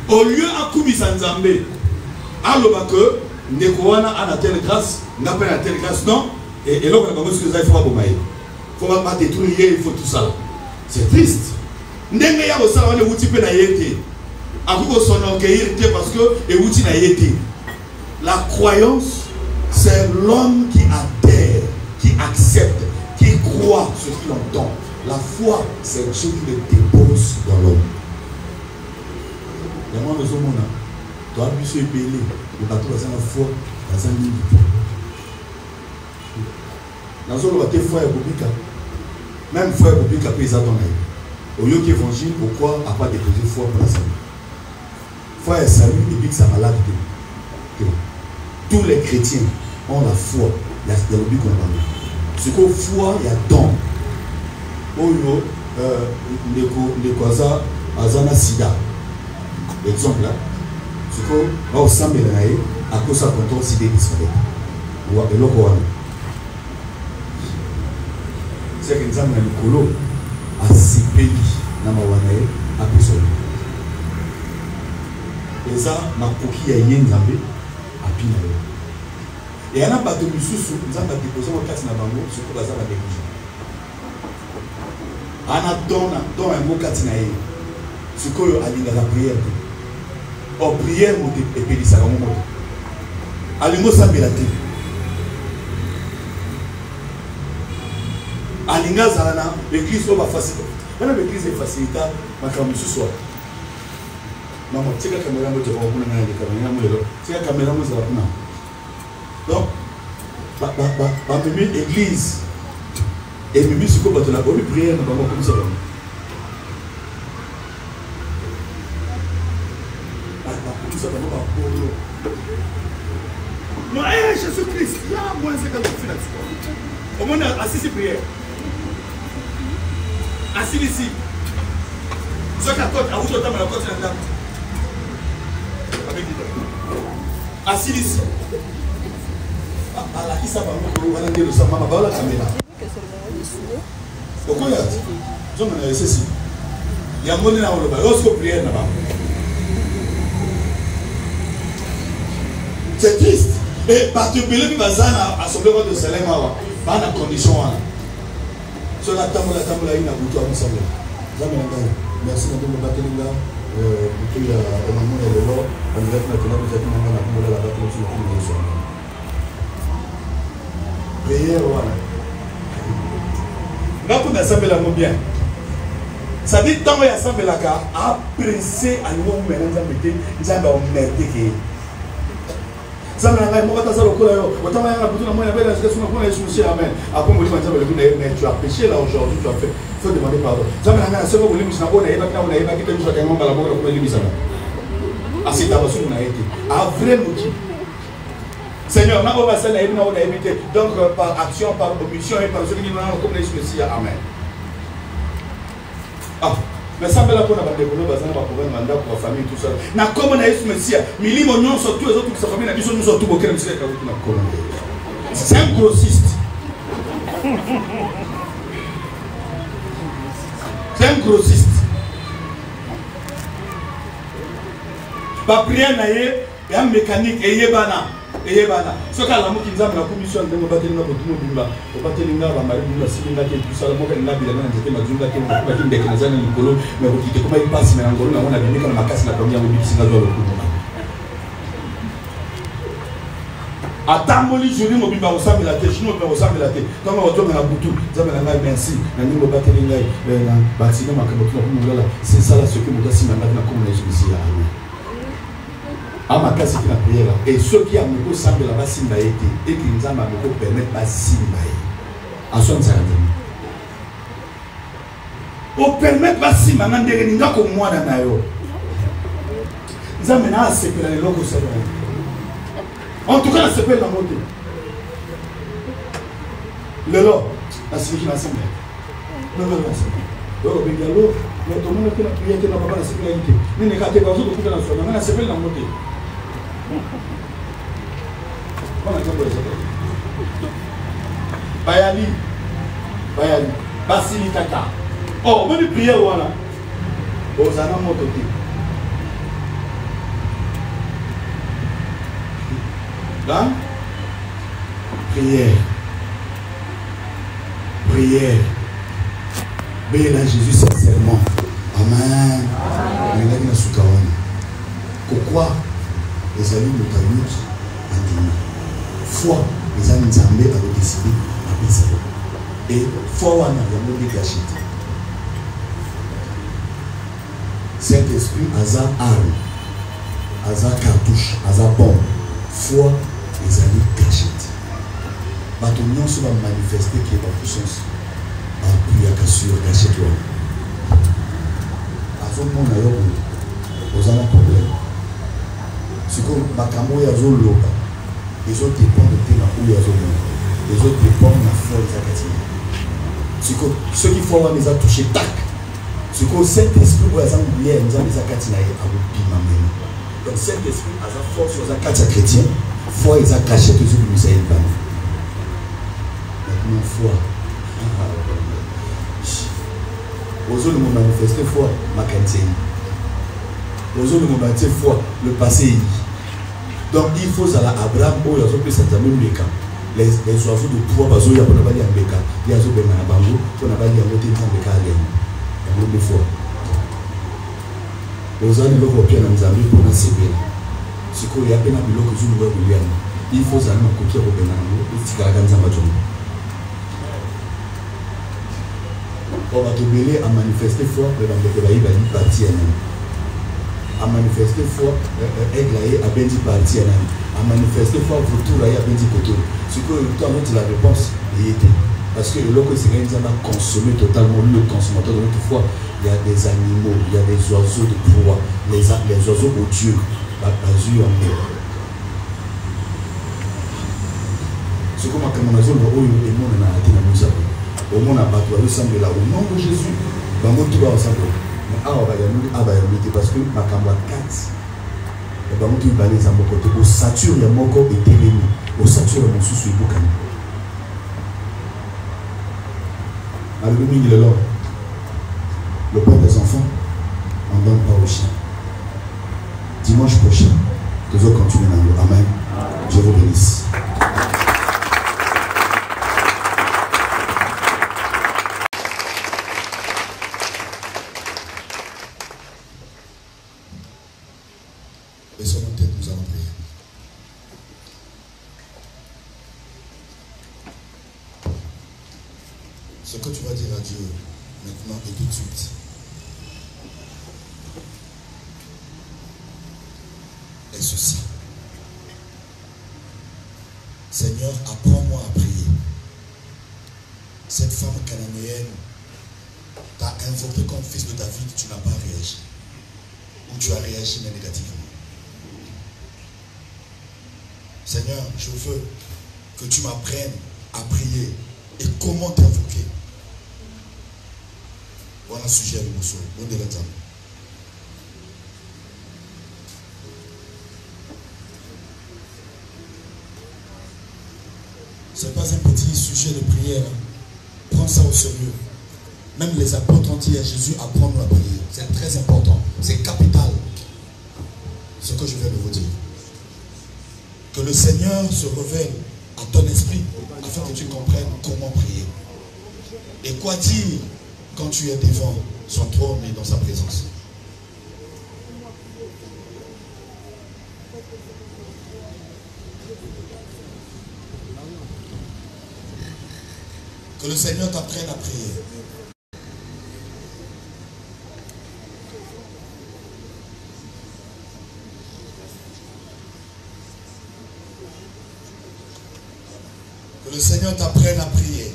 Au lieu à Koumisa Nzambe, alors que Nekoana a telle grâce, n'a pas telle grâce, non. Et là, on a dit que il faut pas détruire, il faut tout ça. C'est triste. N'engeya au salon de Wouti pe na yete. Akuko son orgueillité parce que et Wouti na yete. La croyance, c'est l'homme qui adhère, qui accepte, qui croit ce qu'il entend. La foi, c'est Dieu qui le dépose dans l'homme. Il y a moins de ce monde. Tu as pu se payer. Le bateau a la foi, dans un livre. Dans un bateau, foi est public. Même foi est public après les attendus. Au lieu qu'évangile, pourquoi n'a pas déposé foi pour la salut? Foi est salut et puis que ça malade. Tous les chrétiens ont la foi. Il y a le but qu'on a parlé. Ce qu'on foi, il y a don. Oyo, Ndekwaza, Azana Sida. Exemple là. Ce qu'on va au Sambé à cause de la contrôle Sidé d'Israël. Ou à Elokouane. C'est qu'un exemple dans le colo. À six pays dans ma wanae à Pissol. Et ça, ma coquille a yen Zambé à Pinayo. Et il y a un bateau de sous, nous avons déposé mon casse dans Bango, ce que nous avons négligé. On a un mot catinaï, ce que nous avons la prière. Or, prière, nous avons payé ça comme mot. Alimo Sambelati. Alinga Zalana, l'église va faciliter. Maintenant, l'église est facilitée, ma caméra ce soir. Maman, tu sais la caméra, tu vas vous donner la caméra, tu sais la caméra, vous allez vous. Donc, ma église, et Mimi, ce qu'on va te la bonne prière, nous allons comme ça. Non, Jésus-Christ, là, moi, c'est quand tu fais la au moins, assis et prière. Assis ici. Ce qu'à côté, à vous, la côte, la assis ici. La qui ça va nous dire le sang, maman, la caméra. Pourquoi il y a ça? Il y a un monde là où le ballon se prière là-bas. C'est triste. Et par tu peux le bazar à son level de Salem, pas dans condition. Sur la table, il y a un bouton à nous savoir. Merci de nous battre là. Puis il y a un moment où il y a le lot. On va mettre là, vous êtes maintenant la battre sur le prière, voilà. Là, pour nous bien. Ça dit, tant qu'il y a ça, apprécier à nous, mais nous avons été, nous avons merdé. Ça m'a dit, moi, tu as péché là aujourd'hui, tu as fait. Il faut demander pardon. Ça m'a dit, Seigneur, donc par action, par omission et par ceux qui nous ont comme les amen. Ah, mais ça me l'a pour la mandat pour la famille, tout ça. Na comme on a eu ce Messia, milimo non sur tous les autres qui sa famille, nous sommes tout aucun monsieur. C'est un grossiste. C'est un grossiste. Pas prière naïe, et un mécanique, et yébana. Et bana ce cas là qui nous a la commission de battre na botumo bimba o battre linga ba mari bimba silinga ke tout ça mo ka na bila na nzete majunga ke na ba kinde kana zana likolo mais ko kite kuma ipasse mais ngolo na mona bimika na makasi na première mo bisinga zo lokuma atamboli joli mo bimba o samela te chino pe o samela te comme o to na butu zamela ngai merci na ningo battre linga na batina makabotu ko mo la c'est ça là ce que mo kasi na comme na jésus amen. Amakasi qui na prière et ceux qui ont me semble là-bas simba été et qui nous a me permettre pas simba en son ça pour permettre pas simba na ndenge ninga ko mwana na yo nzambe na sepela le loko sebe en tout cas na sepela na moto lelo na siki na sembe non yo bengalo mais tout le monde qui na prière que na baba na sepela yike ni ne ka te ba zo ko na so na sepela na moto. Bayali, Basili Kaka. Oh, on va prier voilà. Osana Motoki. Là, prière. Bénis Jésus sincèrement. Amen. Pourquoi les amis de Taïmut ont dit foi, les amis Nzambé avaient décidé à baisser. Et foi, on a vraiment décaché. Saint-Esprit, Aza arme, Aza cartouche, Aza bombe. Foi, les amis cachés. Batonion se va manifester qui est la puissance. Puis à cassure, cachet toi. À ce moment-là, vous avez un problème. C'est comme Bakamo Yazolo, les autres dépendent de Téma ou Yazolo, les autres dépendent de la foi des Akatine. C'est comme ceux qui font les a touchés, tac. C'est comme Saint-Esprit où ils ont oublié, ils ont les Akatine à l'Opima même. Donc Saint-Esprit a sa force sur les Akatia chrétiens, foi ils ont caché tout ce que nous avons pas. Maintenant, foi. Aux autres, nous manifestons foi, ma quantité. Aux autres, nous manifestons foi, le passé. Donc il faut ça là Abraham où il y a plus ça même les oiseaux de pouvoir parce qu'il y a pas de bali en beka il y a zo ben na bango on a bali en côté en beka again il y a beaucoup fois aux années le copier dans Zambie pour na sebela c'est quoi il y a peine à biloko zu nous William il faut ça na copier au benango et tikala kanza majomo on va te mêler à manifester foi le bambeke ba ibali parti à manifester foi Eglaé à Bendi parti à manifester foi Vautour à Bendi Koto. Ce que le temps de la réponse y était. Parce que le local c'est a consommé totalement le consommateur de notre foi. Il y a des animaux, il y a des oiseaux de proie, les oiseaux odieux, la basure en mer. C'est comme quand on a zone où le monde a été dans nous avons. Au monde a battu, il semble là, au nom de Jésus, dans notre tout va ensemble. Parce que ma caméra 4 et ben on va les amoko au sature ya moko et télémi au sature mon sous boucan allume le père des enfants on donne pas aux chiens. Dimanche prochain nous allons continuer dans le amen. Je vous bénisse. Ce que tu vas dire à Dieu maintenant et tout de suite est ceci. Seigneur, apprends-moi à prier. Cette femme cananéenne t'a invoqué comme fils de David, tu n'as pas réagi. Ou tu as réagi mais négativement. Seigneur, je veux que tu m'apprennes à prier et comment t'invoquer. Voilà le sujet de mon soeur. Bon de l'examen. Ce n'est pas un petit sujet de prière. Prends ça au sérieux. Même les apôtres ont dit à Jésus, apprends-nous à prier. C'est très important. C'est capital. Ce que je viens de vous dire. Que le Seigneur se révèle à ton esprit afin que tu comprennes comment prier. Et quoi dire quand tu es devant son trône et dans sa présence. Que le Seigneur t'apprenne à prier. Que le Seigneur t'apprenne à prier.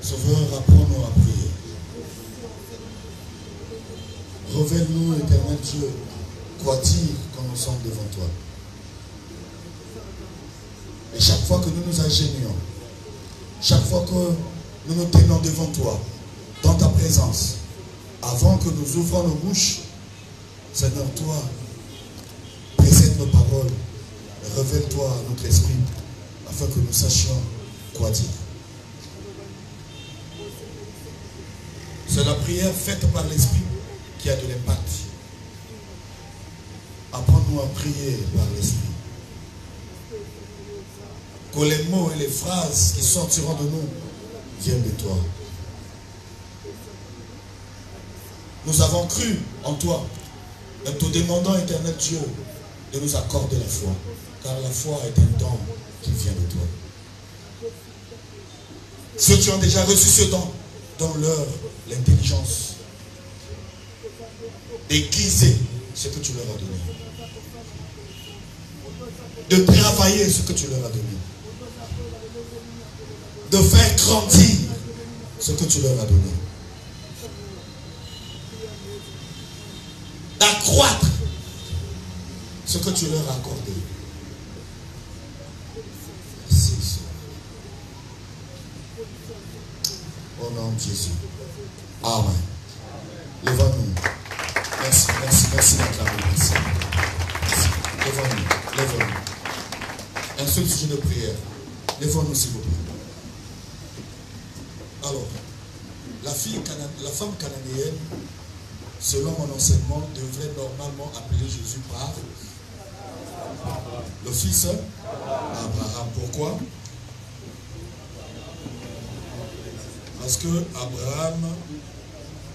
Sauveur, apprends-nous à prier. Révèle-nous, éternel Dieu, quoi dire quand nous sommes devant toi. Et chaque fois que nous nous agénions, chaque fois que nous nous tenons devant toi, dans ta présence, avant que nous ouvrons nos bouches, Seigneur, toi, précède nos paroles, révèle-toi à notre esprit, afin que nous sachions quoi dire. C'est la prière faite par l'Esprit qui a de l'impact. Apprends-nous à prier par l'Esprit. Que les mots et les phrases qui sortiront de nous viennent de toi. Nous avons cru en toi. Nous te demandons, éternel Dieu, de nous accorder la foi. Car la foi est un don qui vient de toi. Ceux qui ont déjà reçu ce don, donne-leur l'intelligence d'aiguiser ce que tu leur as donné, de travailler ce que tu leur as donné, de faire grandir ce que tu leur as donné, d'accroître ce que tu leur as accordé. Merci, Seigneur. Au nom de Jésus. Amen. Levons-nous. Merci, merci, merci, merci. Levons-nous, levons-nous. Un seul sujet de prière. Levons-nous, s'il vous plaît. Alors, la femme cananéenne, selon mon enseignement, devrait normalement appeler Jésus par le fils Abraham. Pourquoi? Parce que Abraham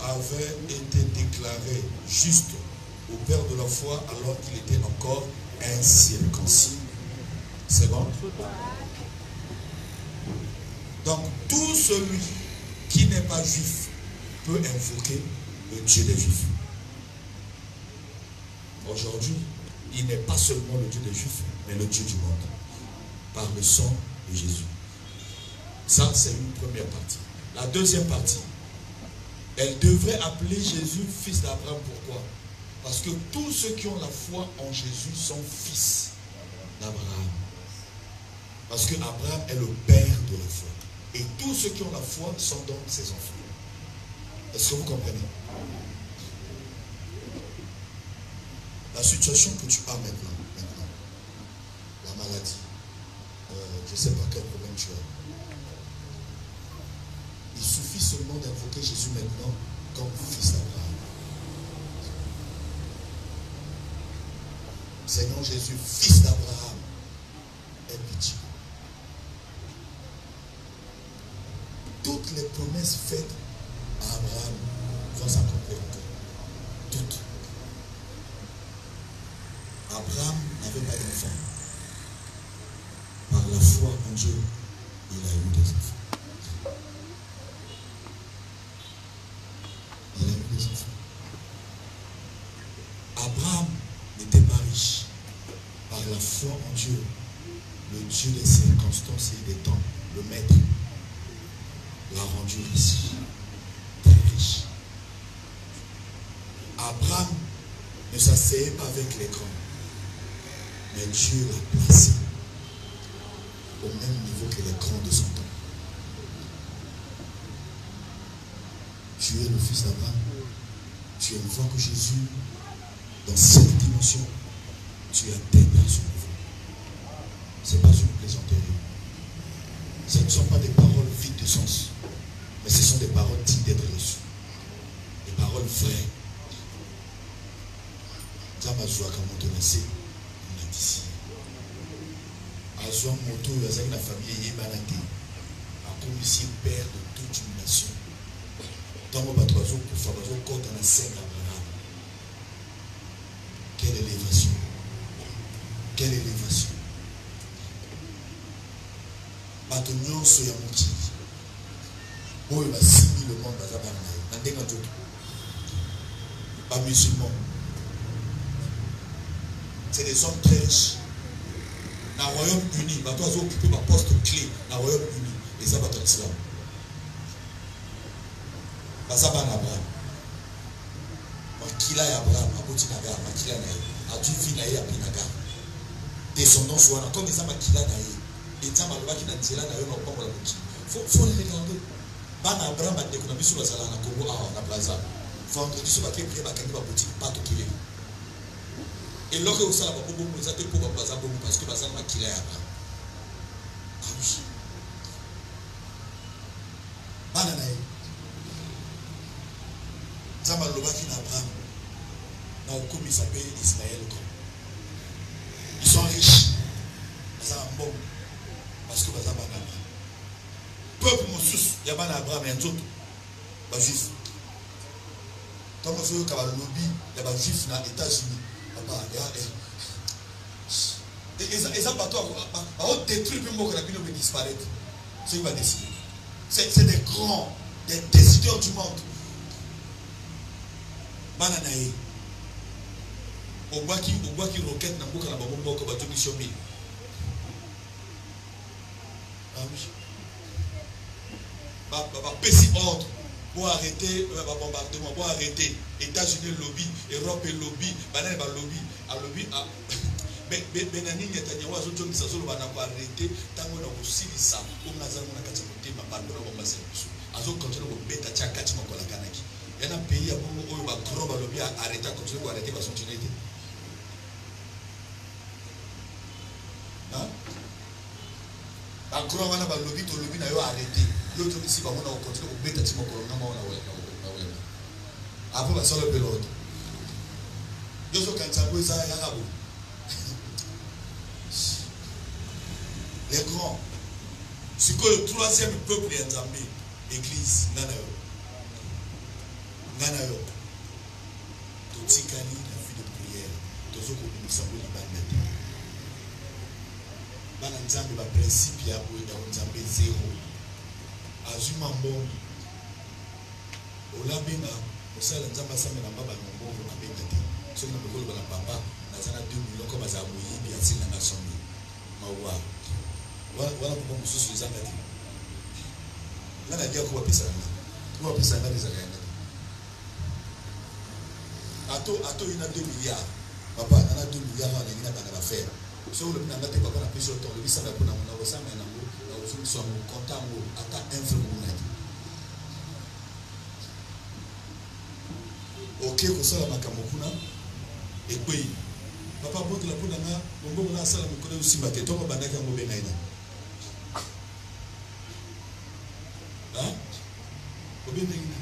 avait été déclaré juste au père de la foi alors qu'il était encore incirconcis. C'est bon? Donc, tout celui qui n'est pas juif peut invoquer le Dieu des Juifs. Aujourd'hui, il n'est pas seulement le Dieu des Juifs, mais le Dieu du monde, par le sang de Jésus. Ça, c'est une première partie. La deuxième partie, elle devrait appeler Jésus fils d'Abraham. Pourquoi? Parce que tous ceux qui ont la foi en Jésus sont fils d'Abraham. Parce que Abraham est le père de la foi. Et tous ceux qui ont la foi sont donc ses enfants. Est-ce que vous comprenez? La situation que tu as maintenant, la maladie, je ne sais pas quel problème tu as. Il suffit seulement d'invoquer Jésus maintenant comme fils d'Abraham. Seigneur Jésus, fils d'Abraham, aie pitié. Toutes les promesses faites à Abraham vont s'accomplir encore. Toutes. Abraham n'avait pas d'enfant. Par la foi en Dieu, il a eu des enfants. Il a eu des enfants. Abraham n'était pas riche. Par la foi en Dieu, le Dieu des circonstances et des temps, le Maître, l'a rendu riche. Très riche. Abraham ne s'asseyait pas avec les grands. Mais Dieu l'a placé au même niveau que les grands de son temps. Tu es le fils d'Abraham. Tu invoques Jésus dans cette dimension. Tu atteindras ce niveau. Ce n'est pas une plaisanterie. Ce ne sont pas des paroles vides de sens. Mais ce sont des paroles dignes d'être reçues. Des paroles vraies. Zamazouaka Montonacé. Ici. Azouan Moto, la famille Yebanate, a commis père de toute une nation. Dans mon bateau, pour faire un corps dans la scène d'Abraham. Quelle élévation! Quelle élévation! Maintenant, ce Yamouti, où il va signer le monde d'Abraham, pas musulman. C'est des hommes très riches. Dans le Royaume-Uni, ils ont occupé ma poste clé dans le Royaume-Uni. Et ça va être l'islam. Ça va en Abraham. Makila et Abraham, Abotinaga, Makila Naï, Adjuvi Naï, Abinaga. Descendants soit comme ils ont Makila Naï. Et ils ont Malwa qui n'a pas Naï, non pas la boutique. Faut les regarder. Ban Abraham a découvert sur la salle à Congo, à la plaza. Vendredi, ce matin, il y a une boutique, pas de kilé. Et lorsque vous savez, vous avez pour parce que vous avez maquillé à Abraham. Ah oui. Bananaï. Zama Lobaki n'Abraham. Comme il s'appelle Ismaël. Ils sont riches. Ils sont bons. Parce que vous avez Abraham. Peuple Moussous, il y a Abraham et un autre. Les juifs. Quand vous avez un lobby, il y a des juifs dans les États-Unis. Ils ont pas détruit le mot que la Bible va disparaître. C'est ce qu'il va décider. C'est des grands, des décideurs du monde. Bananaï. Au bois qui roquette dans le bout de la bombe que va tout missionner. Ah oui. Péci ordre. Pour arrêter le bombardement, pour arrêter États-Unis lobby, Europe lobby, Banane lobby, à lobby à Benani Netanyahu a dit que ça va arrêter tant qu'on a aussi dit ça. On a dit qu'on a dit que ma pardon on va se faire. Azo continue au bêta tcha kati makola kanaki. Il y a un pays à Bongo où il va trop lobby à arrêter continuer pour arrêter parce que tu n'es pas. Hein? Encore on a lobby to lobby na yo arrêter. L'autre ici va on a continuer au bêta tcha makola na maona ouais. Après va sur le pilote. Yo so kanzabo ça ya ngabo. Les grands. C'est que le troisième peuple est Nzambe, l'église, Nanayo. Nanayo. Totikani, la vie de prière. Tozoko Nzambe Libanete. Bana Nzambe, le principe, ya Nzambe zéro. Azuma Mbongi. Olabena, Osala Nzambe Asame na Mbaba Mbongo na Bengate. Ceux qui n'ont pas le papa, Nazana 2 millions comme Azamoui, bien sûr, dans la somme. Mawa. Voilà pourquoi nous sommes les amis. Là, on a dit qu'on va passer là. On va passer là les années. Ato, il y a 2 milliards. Papa, il y a 2 milliards, il y a dans l'affaire. Si on a dit papa, on a plus de temps, le visa va pour nous, on a ça, mais on sommes contents, on a un frère. Ok, on sort la Makamokuna, et puis, Papa, bon, tu l'as pour la main, on va la salle à mon collègue aussi, maté. Toi, papa, d'accord, mon bénaïna. Hein? Au bénaïna.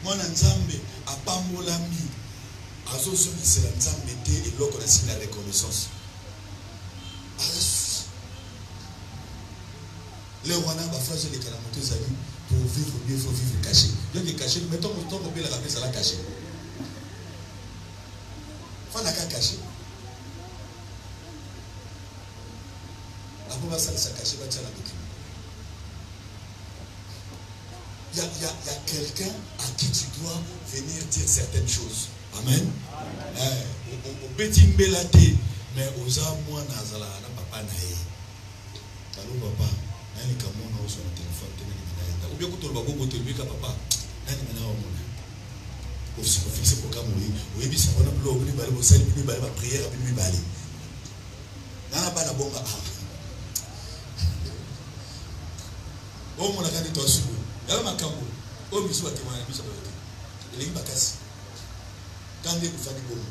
Moi, Nzambe, à Pamolami, à Zozo, c'est la Nzambe, et l'autre, on a signé la reconnaissance. Les Rwandais va faire les calamités amis pour vivre bien, il faut vivre caché. Donc il est caché, mettons mon temps pour bien la rappeler, ça l'a caché. Il faut la cacher. Après ça, ça caché, va tirer la document. Il y a quelqu'un à qui tu dois venir dire certaines choses. Amen. Au petit mbelate, mais aux amours nazala, na papa nae. Allô papa. Nani kamona uso na telefone tena ninaenda. Ubia kutola babo tolbika papa. Nani mana wa mona. Ofisi ko fixe programme oui bisa ona blog ni bale bo sali ni bale ba prière abi ni bale. Nana bana bonga. O mona kandi to subu. Yala makambo. O bisu ba temana bisu ba yote. Elingi bakasi. Kande kufani bomo.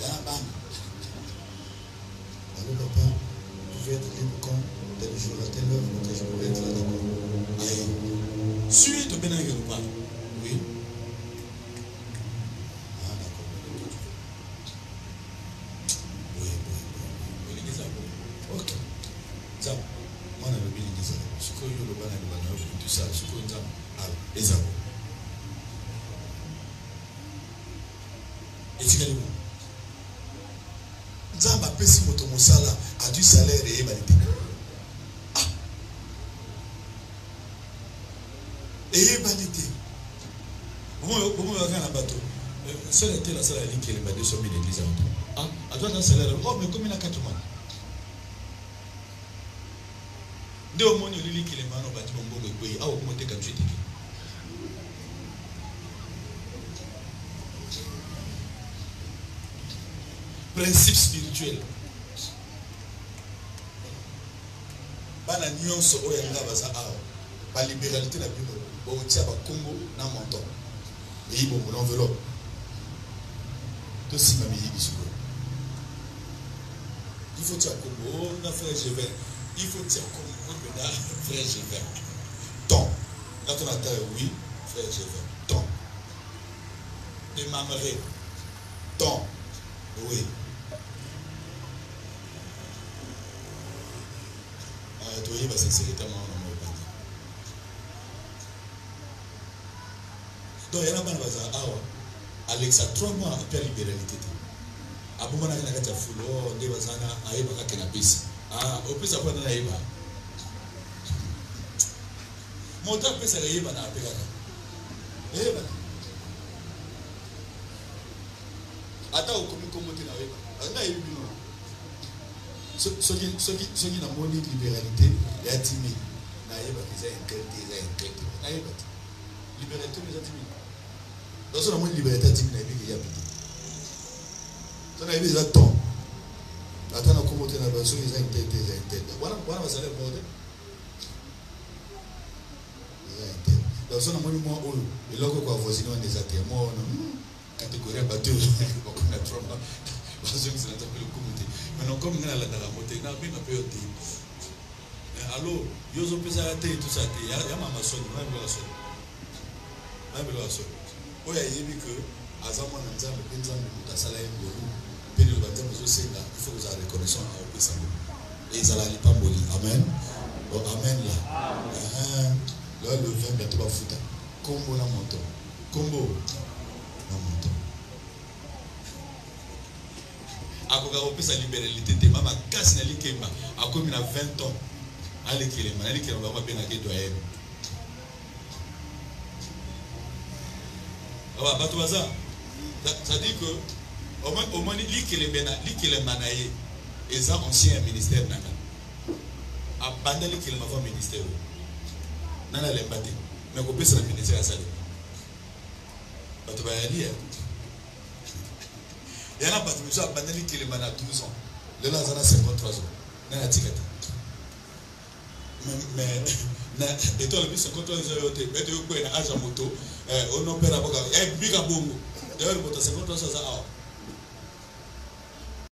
Yana bana. Allô papa, vous pouvez être libre quand tel jour à telle heure, donc je pourrais être là d'accord. Aïe. Suis de bien avec le pas. Oui. Ah d'accord. Oui. L'église là. Ok. Ça, moi on a le bien l'église là. Ce que yo le ban le ban tout ça, ce que on a les abo. Et tu gagnes où? Nzamba pesi moto mosala a du salaire et validé. Ah. Et validé. Comment on va faire un bateau? Seul était la salle à l'île qui est le bateau sur l'église. Ah, à toi un salaire. Oh, mais comme il a 4 mois. Dès au moins, il y a l'île qui est le bateau bâti bon et puis ah, augmenter comme tu dis. Principe spirituel. Bana nyonso oya nga baza awa. Ba libéralité na bino. Ba otia ba Congo na montant. Et bon mon enveloppe. To sima mi biso. Il faut tirer Congo na frère Gévin. Il faut tirer Congo na frère Gévin. Tant. Quand on attend oui, frère Gévin. Tant. De mamaré. Tant. Oui. Tu vois, c'est sincérité. Donc, il y a un bazar. Alexa, 3 mois après la libéralité. Abumana na kata fulo, de bazana, aiba ka kenapisi. Au plus après na aiba. Monta pesa aiba na apeka. Aiba. Ata ukomi komote na aiba. Ana aiba bino. Ceux qui n'ont pas de libéralité, il y a 10 000. Libéralité, il y a 10 000. Dans ce moment, liberté, 10 000, il y a 10 000. Ça n'a pas déjà temps. Attends, comment tu as une version, ils ont une tête. Voilà, va savoir le bordel. Dans ce moment, moi, il y a quoi voisiner des athées. Moi, catégorie bateau, on a trop. Maintenant, comme on a la montée, on a bien un peu de allô, il y a tout ça, il y a ma maçon, il y a ma maçon. Il y a que, à Zaman, il faut que vous ayez reconnaissance à Opésan. Et ils allaient pas mourir. Amen. Donc, amen là. Là, le vin, bientôt va foutre. Combo na montant. Combo na montant. Akoka opesa libéralité te mama kasi na likemba akomi na 20 ans alekelema na likemba ba bena ke doyen awa bato baza ça dit que au moins likelema na ye eza ancien ministère nanga abanda likelema va ministère nana lembate mais ko pesa na ministère asali bato ba yalia. Il y en a pas de gens qui ont 12 ans. Le Lazana 53 ans. Il y a un ticket. mais étant le plus 50 ans ils ont été à Ajamoto on opère à Boga et Biga Bongo d'ailleurs pour 50 ans ça